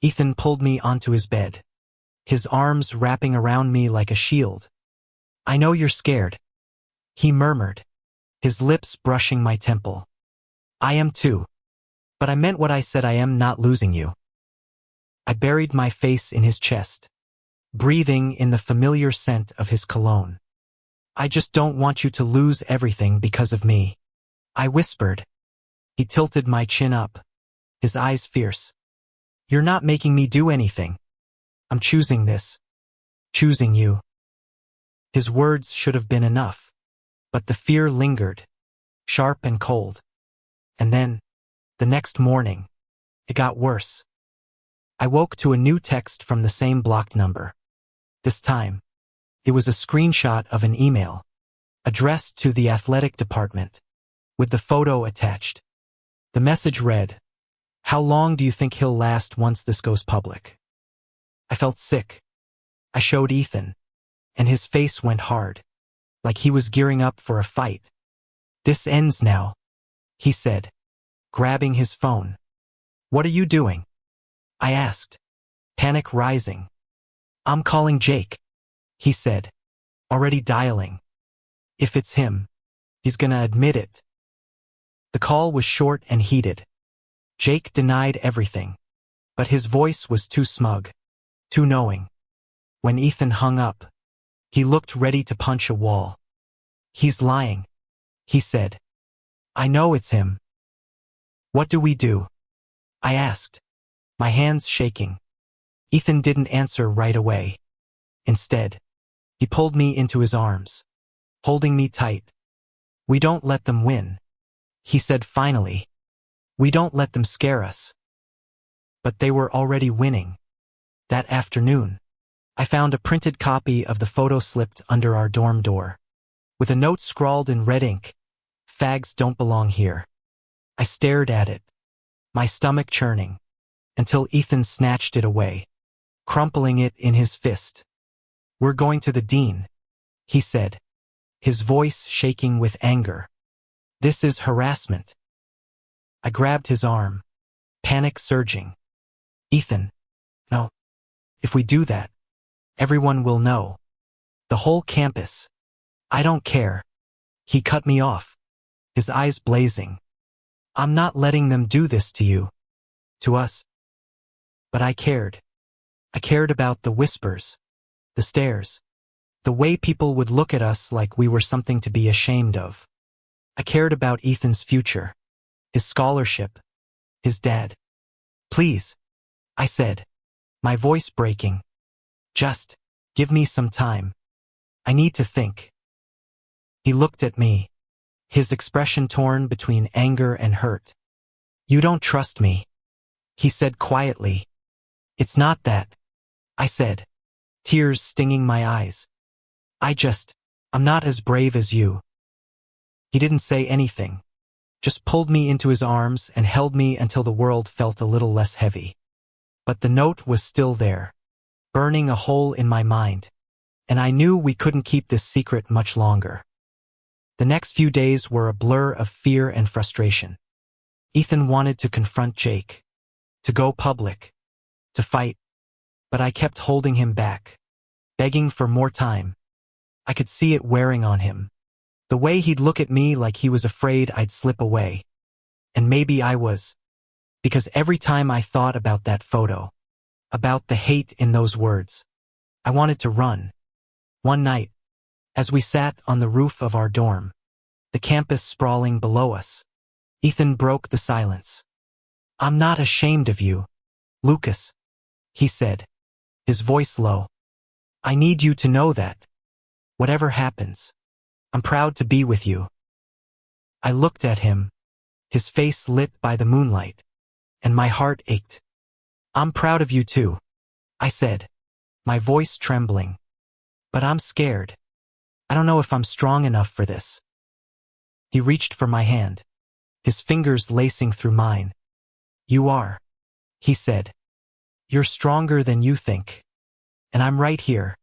Ethan pulled me onto his bed, his arms wrapping around me like a shield. I know you're scared, he murmured, his lips brushing my temple. I am too. But I meant what I said. I am not losing you. I buried my face in his chest, breathing in the familiar scent of his cologne. I just don't want you to lose everything because of me, I whispered. He tilted my chin up, his eyes fierce. You're not making me do anything. I'm choosing this. Choosing you. His words should have been enough, but the fear lingered, sharp and cold. And then, the next morning, it got worse. I woke to a new text from the same blocked number. This time, it was a screenshot of an email, addressed to the athletic department, with the photo attached. The message read, "How long do you think he'll last once this goes public?" I felt sick. I showed Ethan, and his face went hard, like he was gearing up for a fight. "This ends now," he said, grabbing his phone. "What are you doing?" I asked, panic rising. "I'm calling Jake," he said, already dialing. If it's him, he's gonna admit it. The call was short and heated. Jake denied everything, but his voice was too smug, too knowing. When Ethan hung up, he looked ready to punch a wall. "He's lying," he said. "I know it's him." "What do we do?" I asked, my hands shaking. Ethan didn't answer right away. Instead, he pulled me into his arms, holding me tight. "We don't let them win," he said finally. "We don't let them scare us." But they were already winning. That afternoon, I found a printed copy of the photo slipped under our dorm door, with a note scrawled in red ink, "Fags don't belong here." I stared at it, my stomach churning, until Ethan snatched it away, crumpling it in his fist. "We're going to the dean," he said, his voice shaking with anger. "This is harassment." I grabbed his arm, panic surging. "Ethan, no. If we do that, everyone will know. The whole campus. I don't care." He cut me off, his eyes blazing. "I'm not letting them do this to you. To us." But I cared. I cared about the whispers, the stares, the way people would look at us like we were something to be ashamed of. I cared about Ethan's future, his scholarship, his dad. "Please," I said, my voice breaking. "Just give me some time. I need to think." He looked at me, his expression torn between anger and hurt. "You don't trust me," he said quietly. "It's not that," I said, tears stinging my eyes. I'm not as brave as you." He didn't say anything, just pulled me into his arms and held me until the world felt a little less heavy. But the note was still there, burning a hole in my mind, and I knew we couldn't keep this secret much longer. The next few days were a blur of fear and frustration. Ethan wanted to confront Jake, to go public, to fight, but I kept holding him back, begging for more time. I could see it wearing on him, the way he'd look at me like he was afraid I'd slip away. And maybe I was, because every time I thought about that photo, about the hate in those words, I wanted to run. One night, as we sat on the roof of our dorm, the campus sprawling below us, Ethan broke the silence. "I'm not ashamed of you, Lucas," he said, his voice low. "I need you to know that. Whatever happens, I'm proud to be with you." I looked at him, his face lit by the moonlight, and my heart ached. I'm proud of you too, I said, my voice trembling. But I'm scared. I don't know if I'm strong enough for this. He reached for my hand, his fingers lacing through mine. You are, he said. You're stronger than you think. And I'm right here.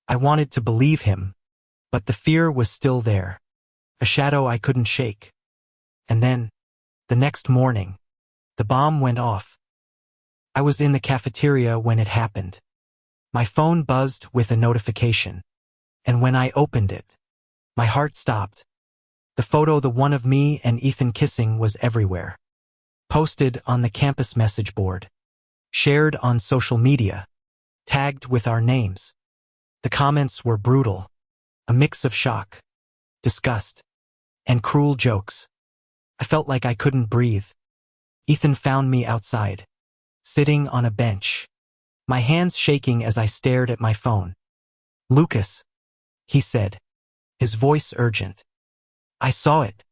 I wanted to believe him, but the fear was still there, a shadow I couldn't shake. And then, the next morning, the bomb went off. I was in the cafeteria when it happened. My phone buzzed with a notification, and when I opened it, my heart stopped. The photo, the one of me and Ethan kissing, was everywhere. Posted on the campus message board. Shared on social media. Tagged with our names. The comments were brutal. A mix of shock, disgust, and cruel jokes. I felt like I couldn't breathe. Ethan found me outside, sitting on a bench, my hands shaking as I stared at my phone. Lucas, he said, his voice urgent. I saw it.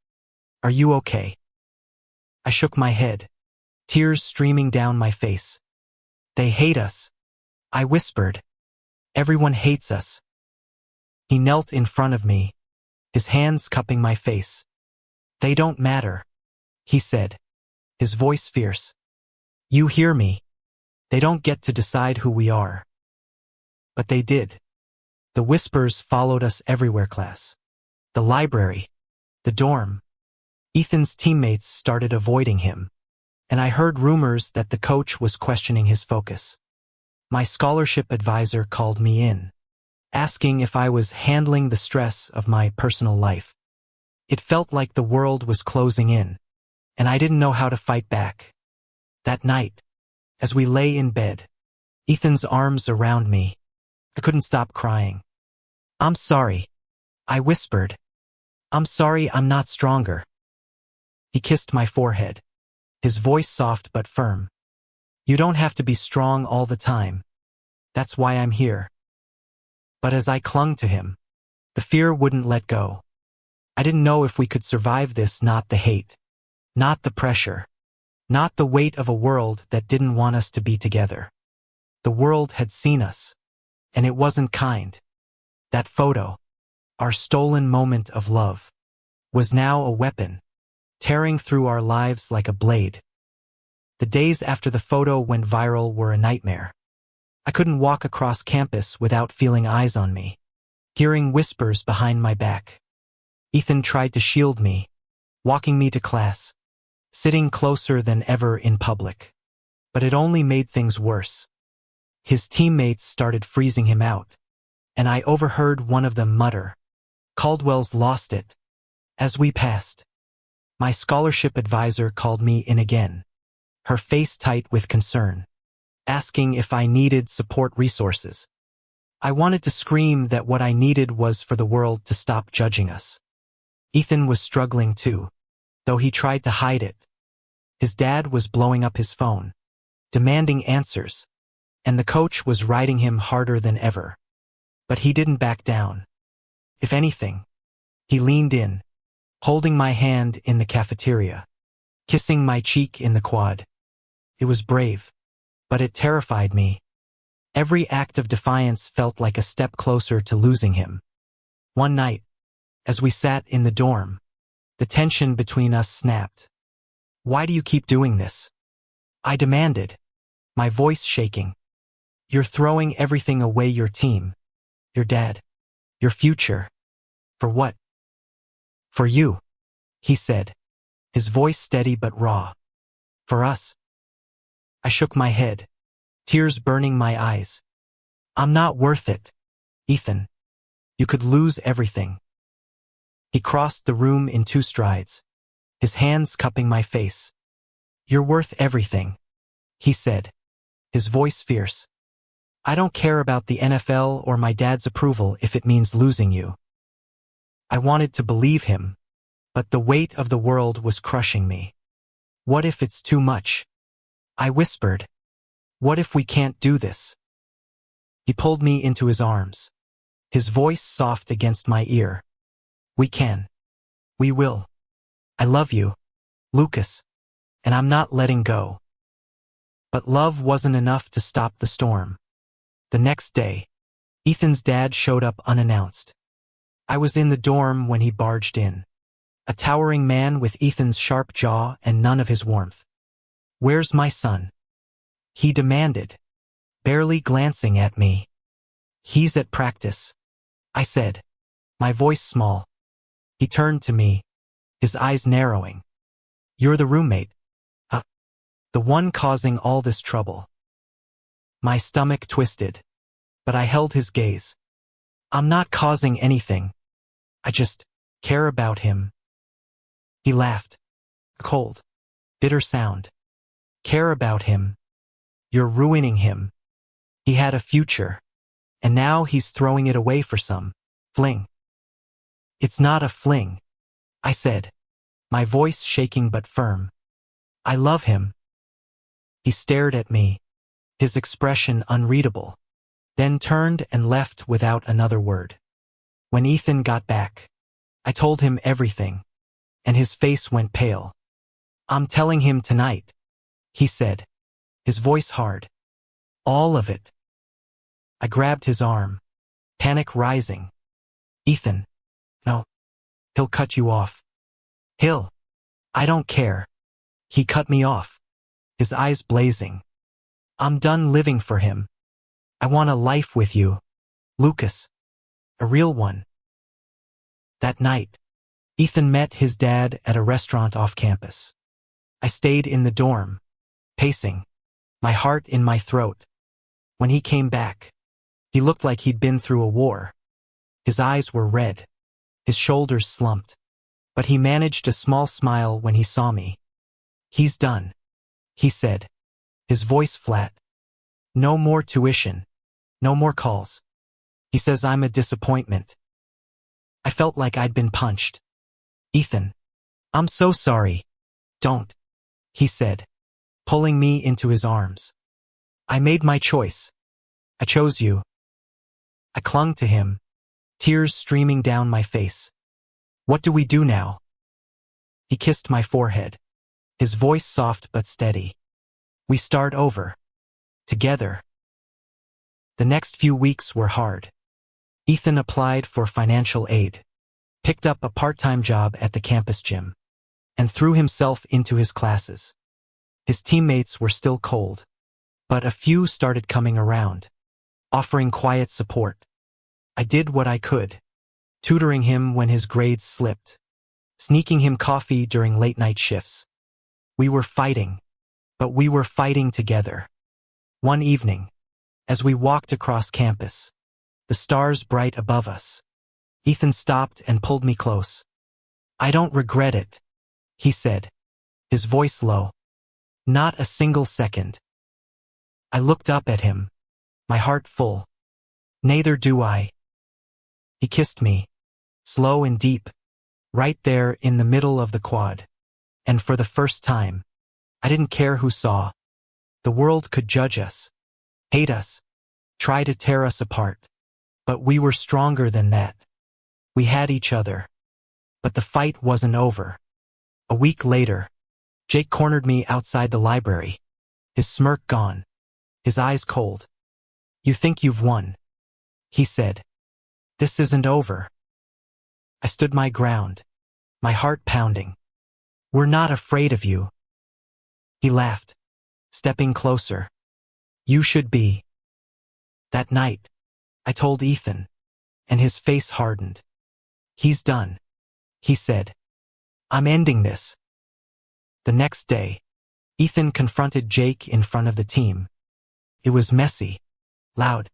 Are you okay? I shook my head, tears streaming down my face. They hate us, I whispered. Everyone hates us. He knelt in front of me, his hands cupping my face. They don't matter, he said, his voice fierce. You hear me? They don't get to decide who we are. But they did. The whispers followed us everywhere, class. The library. The dorm. Ethan's teammates started avoiding him, and I heard rumors that the coach was questioning his focus. My scholarship advisor called me in, asking if I was handling the stress of my personal life. It felt like the world was closing in, and I didn't know how to fight back. That night, as we lay in bed, Ethan's arms around me, I couldn't stop crying. I'm sorry, I whispered. I'm sorry I'm not stronger. He kissed my forehead, his voice soft but firm. You don't have to be strong all the time. That's why I'm here. But as I clung to him, the fear wouldn't let go. I didn't know if we could survive this, not the hate, not the pressure, not the weight of a world that didn't want us to be together. The world had seen us, and it wasn't kind. That photo, our stolen moment of love, was now a weapon, tearing through our lives like a blade. The days after the photo went viral were a nightmare. I couldn't walk across campus without feeling eyes on me, hearing whispers behind my back. Ethan tried to shield me, walking me to class, sitting closer than ever in public. But it only made things worse. His teammates started freezing him out, and I overheard one of them mutter, "Caldwell's lost it." As we passed, my scholarship advisor called me in again, her face tight with concern, asking if I needed support resources. I wanted to scream that what I needed was for the world to stop judging us. Ethan was struggling too, though he tried to hide it. His dad was blowing up his phone, demanding answers, and the coach was riding him harder than ever. But he didn't back down. If anything, he leaned in, holding my hand in the cafeteria, kissing my cheek in the quad. It was brave, but it terrified me. Every act of defiance felt like a step closer to losing him. One night, as we sat in the dorm, the tension between us snapped. Why do you keep doing this? I demanded, my voice shaking. You're throwing everything away, your team, your dad, your future. For what? For you, he said, his voice steady but raw. For us. I shook my head, tears burning my eyes. I'm not worth it, Ethan. You could lose everything. He crossed the room in 2 strides, his hands cupping my face. You're worth everything, he said, his voice fierce. I don't care about the NFL or my dad's approval if it means losing you. I wanted to believe him, but the weight of the world was crushing me. What if it's too much? I whispered. What if we can't do this? He pulled me into his arms, his voice soft against my ear. We can. We will. I love you, Lucas, and I'm not letting go. But love wasn't enough to stop the storm. The next day, Ethan's dad showed up unannounced. I was in the dorm when he barged in. A towering man with Ethan's sharp jaw and none of his warmth. "Where's my son?" he demanded, barely glancing at me. "He's at practice," I said, my voice small. He turned to me, his eyes narrowing. "You're the roommate. The one causing all this trouble." My stomach twisted, but I held his gaze. "I'm not causing anything. I just care about him." He laughed. A cold, bitter sound. "Care about him? You're ruining him. He had a future, and now he's throwing it away for some fling." "It's not a fling," I said, my voice shaking but firm. "I love him." He stared at me, his expression unreadable, then turned and left without another word. When Ethan got back, I told him everything, and his face went pale. "I'm telling him tonight," he said, his voice hard. "All of it." I grabbed his arm, panic rising. "Ethan, no. He'll cut you off." I don't care." He cut me off, his eyes blazing. "I'm done living for him. I want a life with you, Lucas. A real one." That night, Ethan met his dad at a restaurant off campus. I stayed in the dorm, pacing, my heart in my throat. When he came back, he looked like he'd been through a war. His eyes were red, his shoulders slumped, but he managed a small smile when he saw me. "He's done," he said, his voice flat. "No more tuition, no more calls. He says I'm a disappointment." I felt like I'd been punched. "Ethan, I'm so sorry." "Don't," he said, pulling me into his arms. "I made my choice. I chose you." I clung to him, tears streaming down my face. "What do we do now?" He kissed my forehead, his voice soft but steady. "We start over. Together." The next few weeks were hard. Ethan applied for financial aid, picked up a part-time job at the campus gym, and threw himself into his classes. His teammates were still cold, but a few started coming around, offering quiet support. I did what I could, tutoring him when his grades slipped, sneaking him coffee during late-night shifts. We were fighting, but we were fighting together. One evening, as we walked across campus, the stars bright above us, Ethan stopped and pulled me close. "I don't regret it," he said, his voice low. "Not a single second." I looked up at him, my heart full. "Neither do I." He kissed me, slow and deep, right there in the middle of the quad. And for the first time, I didn't care who saw. The world could judge us, hate us, try to tear us apart. But we were stronger than that. We had each other. But the fight wasn't over. A week later, Jake cornered me outside the library, his smirk gone, his eyes cold. "You think you've won," he said. "This isn't over." I stood my ground, my heart pounding. "We're not afraid of you." He laughed, stepping closer. "You should be." That night, I told Ethan, and his face hardened. "He's done," he said. "I'm ending this." The next day, Ethan confronted Jake in front of the team. It was messy, loud,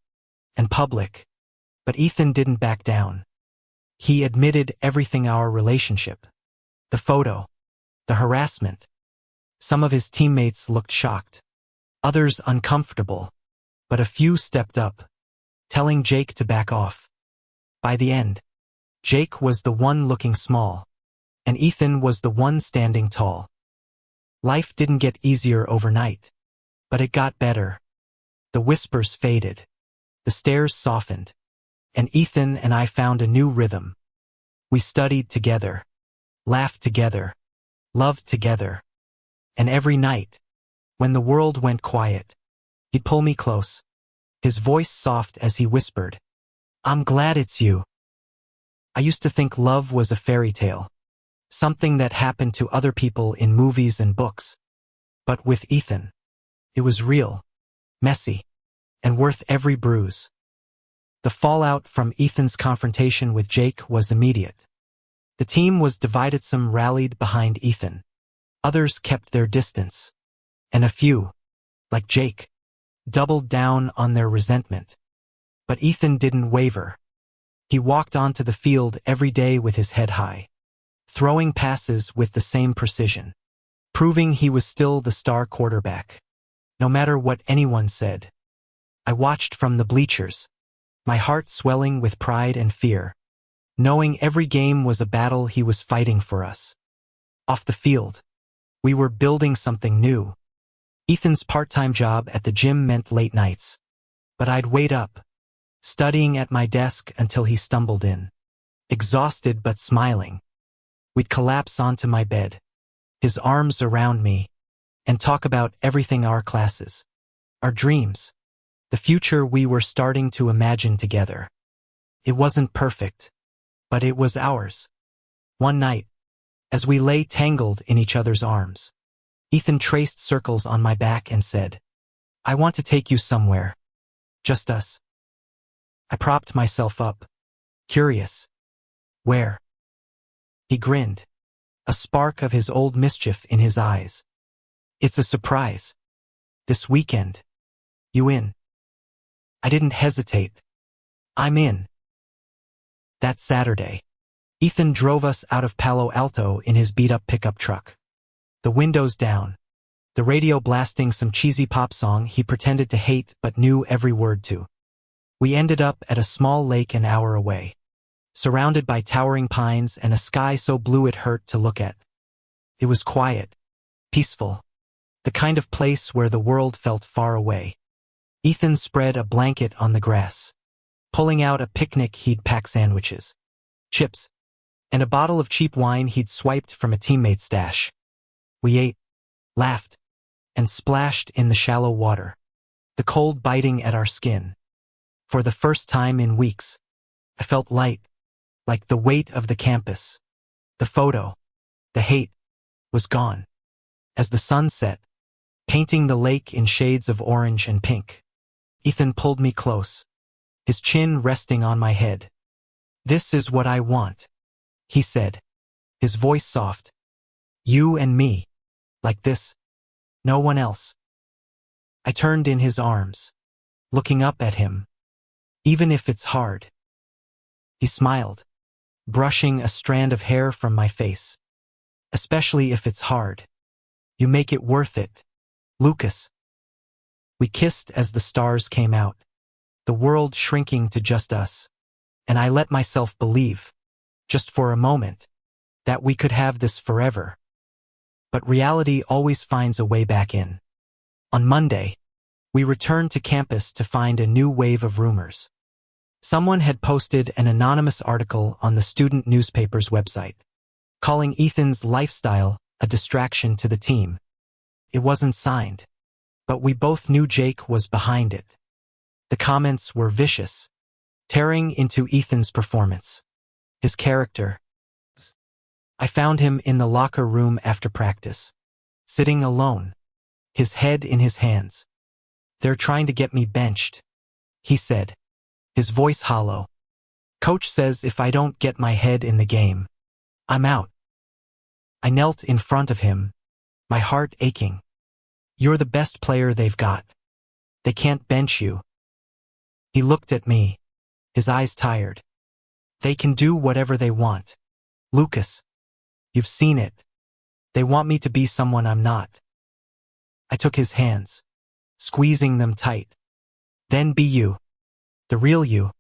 and public, but Ethan didn't back down. He admitted everything: our relationship, the photo, the harassment. Some of his teammates looked shocked, others uncomfortable, but a few stepped up, telling Jake to back off. By the end, Jake was the one looking small, and Ethan was the one standing tall. Life didn't get easier overnight, but it got better. The whispers faded, the stares softened, and Ethan and I found a new rhythm. We studied together, laughed together, loved together, and every night, When the world went quiet, he'd pull me close, his voice soft as he whispered, "I'm glad it's you." I used to think love was a fairy tale, something that happened to other people in movies and books. But with Ethan, it was real, messy, and worth every bruise. The fallout from Ethan's confrontation with Jake was immediate. The team was divided. Some rallied behind Ethan. Others kept their distance. And a few, like Jake, doubled down on their resentment. But Ethan didn't waver. He walked onto the field every day with his head high, throwing passes with the same precision, proving he was still the star quarterback, no matter what anyone said. I watched from the bleachers, my heart swelling with pride and fear, knowing every game was a battle he was fighting for us. Off the field, we were building something new. Ethan's part-time job at the gym meant late nights, but I'd wait up, studying at my desk until he stumbled in, exhausted but smiling. We'd collapse onto my bed, his arms around me, and talk about everything: our classes, our dreams, the future we were starting to imagine together. It wasn't perfect, but it was ours. One night, as we lay tangled in each other's arms, Ethan traced circles on my back and said, "I want to take you somewhere. Just us." I propped myself up, curious. "Where?" He grinned, a spark of his old mischief in his eyes. "It's a surprise. This weekend. You in?" I didn't hesitate. "I'm in." That Saturday, Ethan drove us out of Palo Alto in his beat-up pickup truck. The windows down, the radio blasting some cheesy pop song he pretended to hate but knew every word to. We ended up at a small lake an hour away, surrounded by towering pines and a sky so blue it hurt to look at. It was quiet, peaceful, the kind of place where the world felt far away. Ethan spread a blanket on the grass, pulling out a picnic he'd packed: sandwiches, chips, and a bottle of cheap wine he'd swiped from a teammate's stash. We ate, laughed, and splashed in the shallow water, the cold biting at our skin. For the first time in weeks, I felt light, like the weight of the campus. The photo, the hate, was gone. As the sun set, painting the lake in shades of orange and pink, Ethan pulled me close, his chin resting on my head. "This is what I want," he said, his voice soft. "You and me. Like this. No one else." I turned in his arms, looking up at him. "Even if it's hard." He smiled, brushing a strand of hair from my face. "Especially if it's hard. You make it worth it, Lucas." We kissed as the stars came out, the world shrinking to just us, and I let myself believe, just for a moment, that we could have this forever. But reality always finds a way back in. On Monday, we returned to campus to find a new wave of rumors. Someone had posted an anonymous article on the student newspaper's website, calling Ethan's lifestyle a distraction to the team. It wasn't signed, but we both knew Jake was behind it. The comments were vicious, tearing into Ethan's performance, his character. I found him in the locker room after practice, sitting alone, his head in his hands. "They're trying to get me benched," he said, his voice hollow. "Coach says if I don't get my head in the game, I'm out." I knelt in front of him, my heart aching. "You're the best player they've got. They can't bench you." He looked at me, his eyes tired. "They can do whatever they want. Lucas. You've seen it. They want me to be someone I'm not." I took his hands, squeezing them tight. "Then be you. The real you.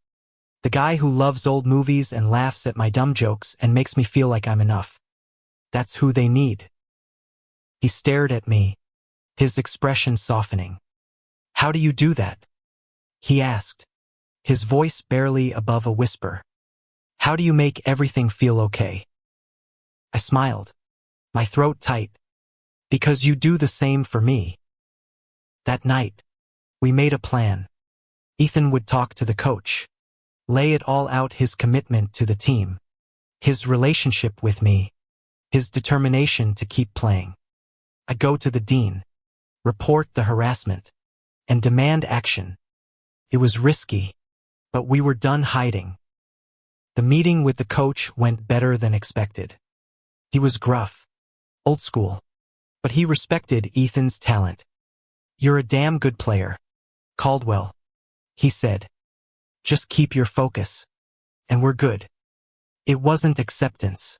The guy who loves old movies and laughs at my dumb jokes and makes me feel like I'm enough. That's who they need." He stared at me, his expression softening. "How do you do that?" he asked, his voice barely above a whisper. "How do you make everything feel okay?" I smiled, my throat tight. "Because you do the same for me." That night, we made a plan. Ethan would talk to the coach, lay it all out, his commitment to the team, his relationship with me, his determination to keep playing. I'd go to the dean, report the harassment, and demand action. It was risky, but we were done hiding. The meeting with the coach went better than expected. He was gruff, old school, but he respected Ethan's talent. "You're a damn good player, Caldwell," he said. "Just keep your focus, and we're good." It wasn't acceptance,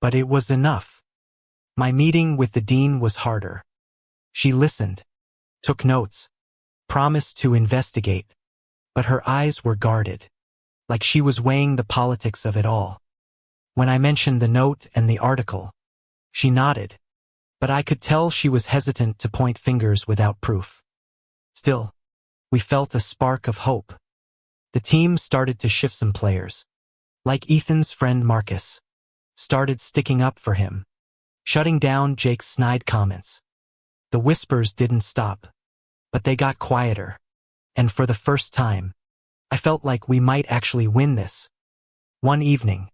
but it was enough. My meeting with the dean was harder. She listened, took notes, promised to investigate, but her eyes were guarded, like she was weighing the politics of it all. When I mentioned the note and the article, she nodded, but I could tell she was hesitant to point fingers without proof. Still, we felt a spark of hope. The team started to shift. Some players, like Ethan's friend Marcus, started sticking up for him, shutting down Jake's snide comments. The whispers didn't stop, but they got quieter, and for the first time, I felt like we might actually win this. One evening,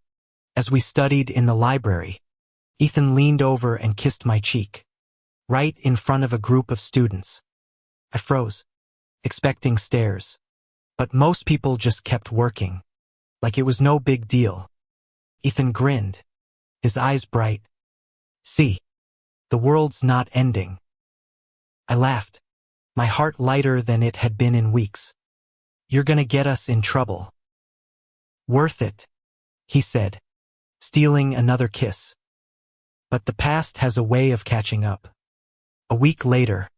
as we studied in the library, Ethan leaned over and kissed my cheek, right in front of a group of students. I froze, expecting stares, but most people just kept working, like it was no big deal. Ethan grinned, his eyes bright. "See, the world's not ending." I laughed, my heart lighter than it had been in weeks. "You're gonna get us in trouble." "Worth it," he said, stealing another kiss. But the past has a way of catching up. A week later,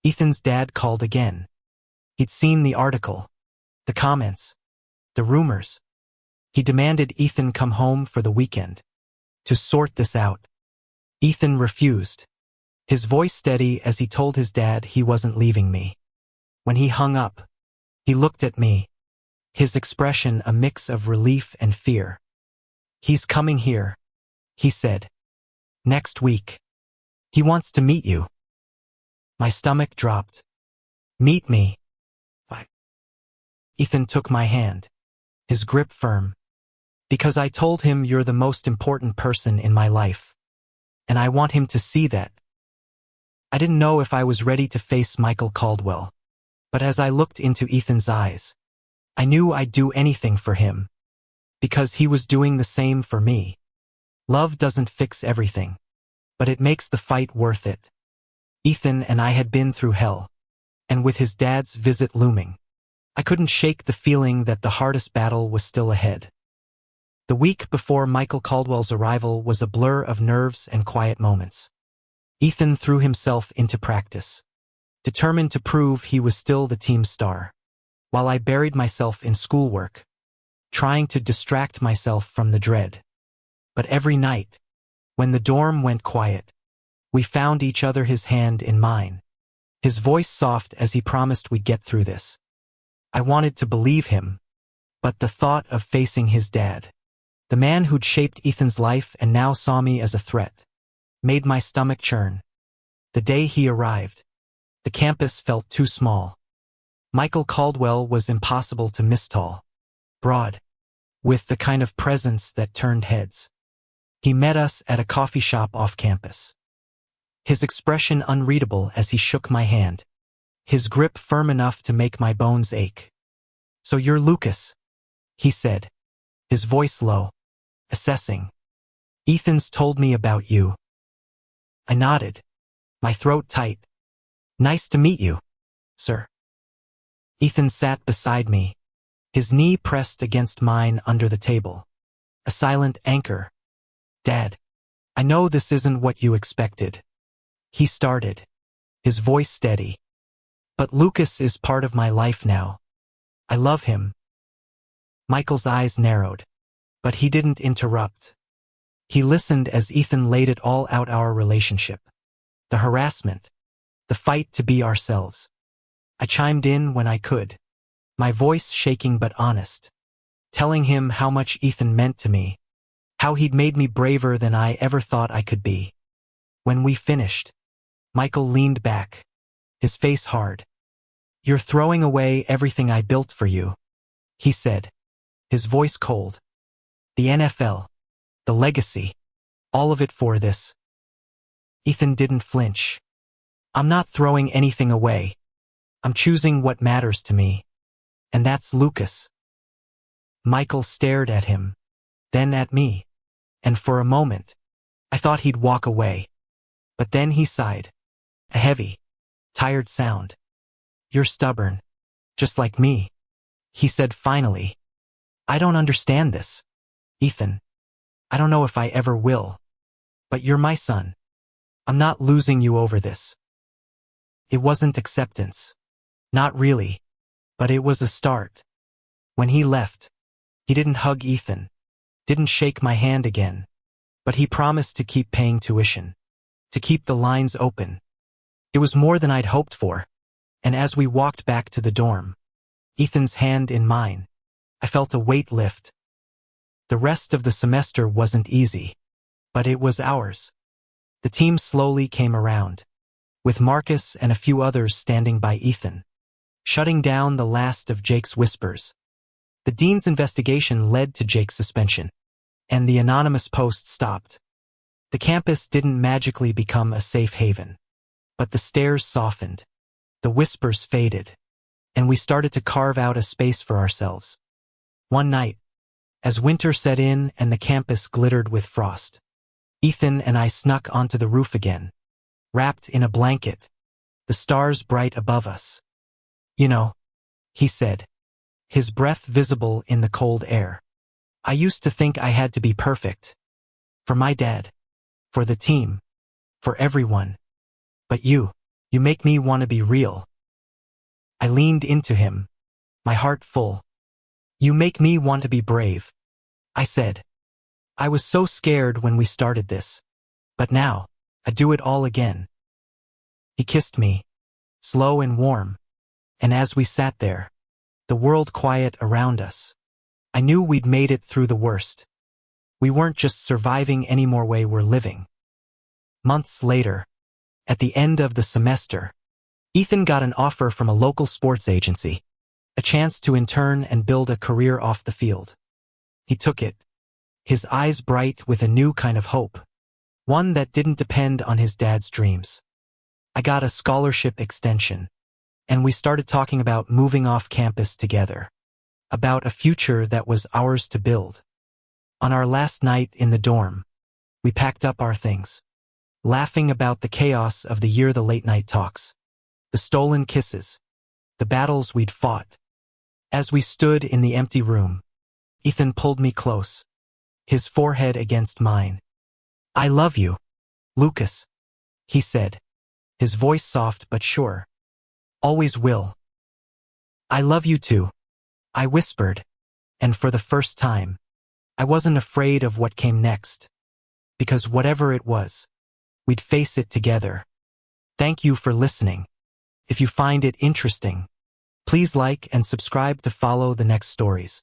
Ethan's dad called again. He'd seen the article, the comments, the rumors. He demanded Ethan come home for the weekend to sort this out. Ethan refused, his voice steady as he told his dad he wasn't leaving me. When he hung up, he looked at me, his expression a mix of relief and fear. "He's coming here," he said. "Next week. He wants to meet you." My stomach dropped. "Meet me?" Ethan took my hand, his grip firm. "Because I told him you're the most important person in my life, and I want him to see that." I didn't know if I was ready to face Michael Caldwell, but as I looked into Ethan's eyes, I knew I'd do anything for him, because he was doing the same for me. Love doesn't fix everything, but it makes the fight worth it. Ethan and I had been through hell, and with his dad's visit looming, I couldn't shake the feeling that the hardest battle was still ahead. The week before Michael Caldwell's arrival was a blur of nerves and quiet moments. Ethan threw himself into practice, determined to prove he was still the team's star, while I buried myself in schoolwork, trying to distract myself from the dread. But every night, when the dorm went quiet, we found each other, his hand in mine, his voice soft as he promised we'd get through this. I wanted to believe him, but the thought of facing his dad, the man who'd shaped Ethan's life and now saw me as a threat, made my stomach churn. The day he arrived, the campus felt too small. Michael Caldwell was impossible to miss, tall, broad, with the kind of presence that turned heads. He met us at a coffee shop off campus, his expression unreadable as he shook my hand, his grip firm enough to make my bones ache. "So you're Lucas," he said, his voice low, assessing. "Ethan's told me about you." I nodded, my throat tight. "Nice to meet you, sir." Ethan sat beside me, his knee pressed against mine under the table, a silent anchor. "Dad, I know this isn't what you expected," he started, his voice steady. "But Lucas is part of my life now. I love him." Michael's eyes narrowed, but he didn't interrupt. He listened as Ethan laid it all out, our relationship, the harassment, the fight to be ourselves. I chimed in when I could, my voice shaking but honest, telling him how much Ethan meant to me, how he'd made me braver than I ever thought I could be. When we finished, Michael leaned back, his face hard. "You're throwing away everything I built for you," he said, his voice cold. "The NFL, the legacy, all of it for this." Ethan didn't flinch. "I'm not throwing anything away. I'm choosing what matters to me. And that's Lucas." Michael stared at him, then at me, and for a moment, I thought he'd walk away. But then he sighed. A heavy, tired sound. "You're stubborn, just like me," he said finally. "I don't understand this, Ethan. I don't know if I ever will. But you're my son. I'm not losing you over this." It wasn't acceptance. Not really. But it was a start. When he left, he didn't hug Ethan, didn't shake my hand again, but he promised to keep paying tuition, to keep the lines open. It was more than I'd hoped for, and as we walked back to the dorm, Ethan's hand in mine, I felt a weight lift. The rest of the semester wasn't easy, but it was ours. The team slowly came around, with Marcus and a few others standing by Ethan, shutting down the last of Jake's whispers. The dean's investigation led to Jake's suspension, and the anonymous post stopped. The campus didn't magically become a safe haven, but the stares softened, the whispers faded, and we started to carve out a space for ourselves. One night, as winter set in and the campus glittered with frost, Ethan and I snuck onto the roof again, wrapped in a blanket, the stars bright above us. "You know," he said, his breath visible in the cold air, "I used to think I had to be perfect. For my dad, for the team, for everyone. But you make me want to be real." I leaned into him, my heart full. "You make me want to be brave," I said. "I was so scared when we started this. But now, I do it all again." He kissed me, slow and warm, and as we sat there, the world quiet around us, I knew we'd made it through the worst. We weren't just surviving any more way we're living. Months later, at the end of the semester, Ethan got an offer from a local sports agency, a chance to intern and build a career off the field. He took it, his eyes bright with a new kind of hope, one that didn't depend on his dad's dreams. I got a scholarship extension, and we started talking about moving off campus together, about a future that was ours to build. On our last night in the dorm, we packed up our things, laughing about the chaos of the late-night talks, the stolen kisses, the battles we'd fought. As we stood in the empty room, Ethan pulled me close, his forehead against mine. "I love you, Lucas," he said, his voice soft but sure. "Always will." "I love you too," I whispered, and for the first time, I wasn't afraid of what came next, because whatever it was, we'd face it together. Thank you for listening. If you find it interesting, please like and subscribe to follow the next stories.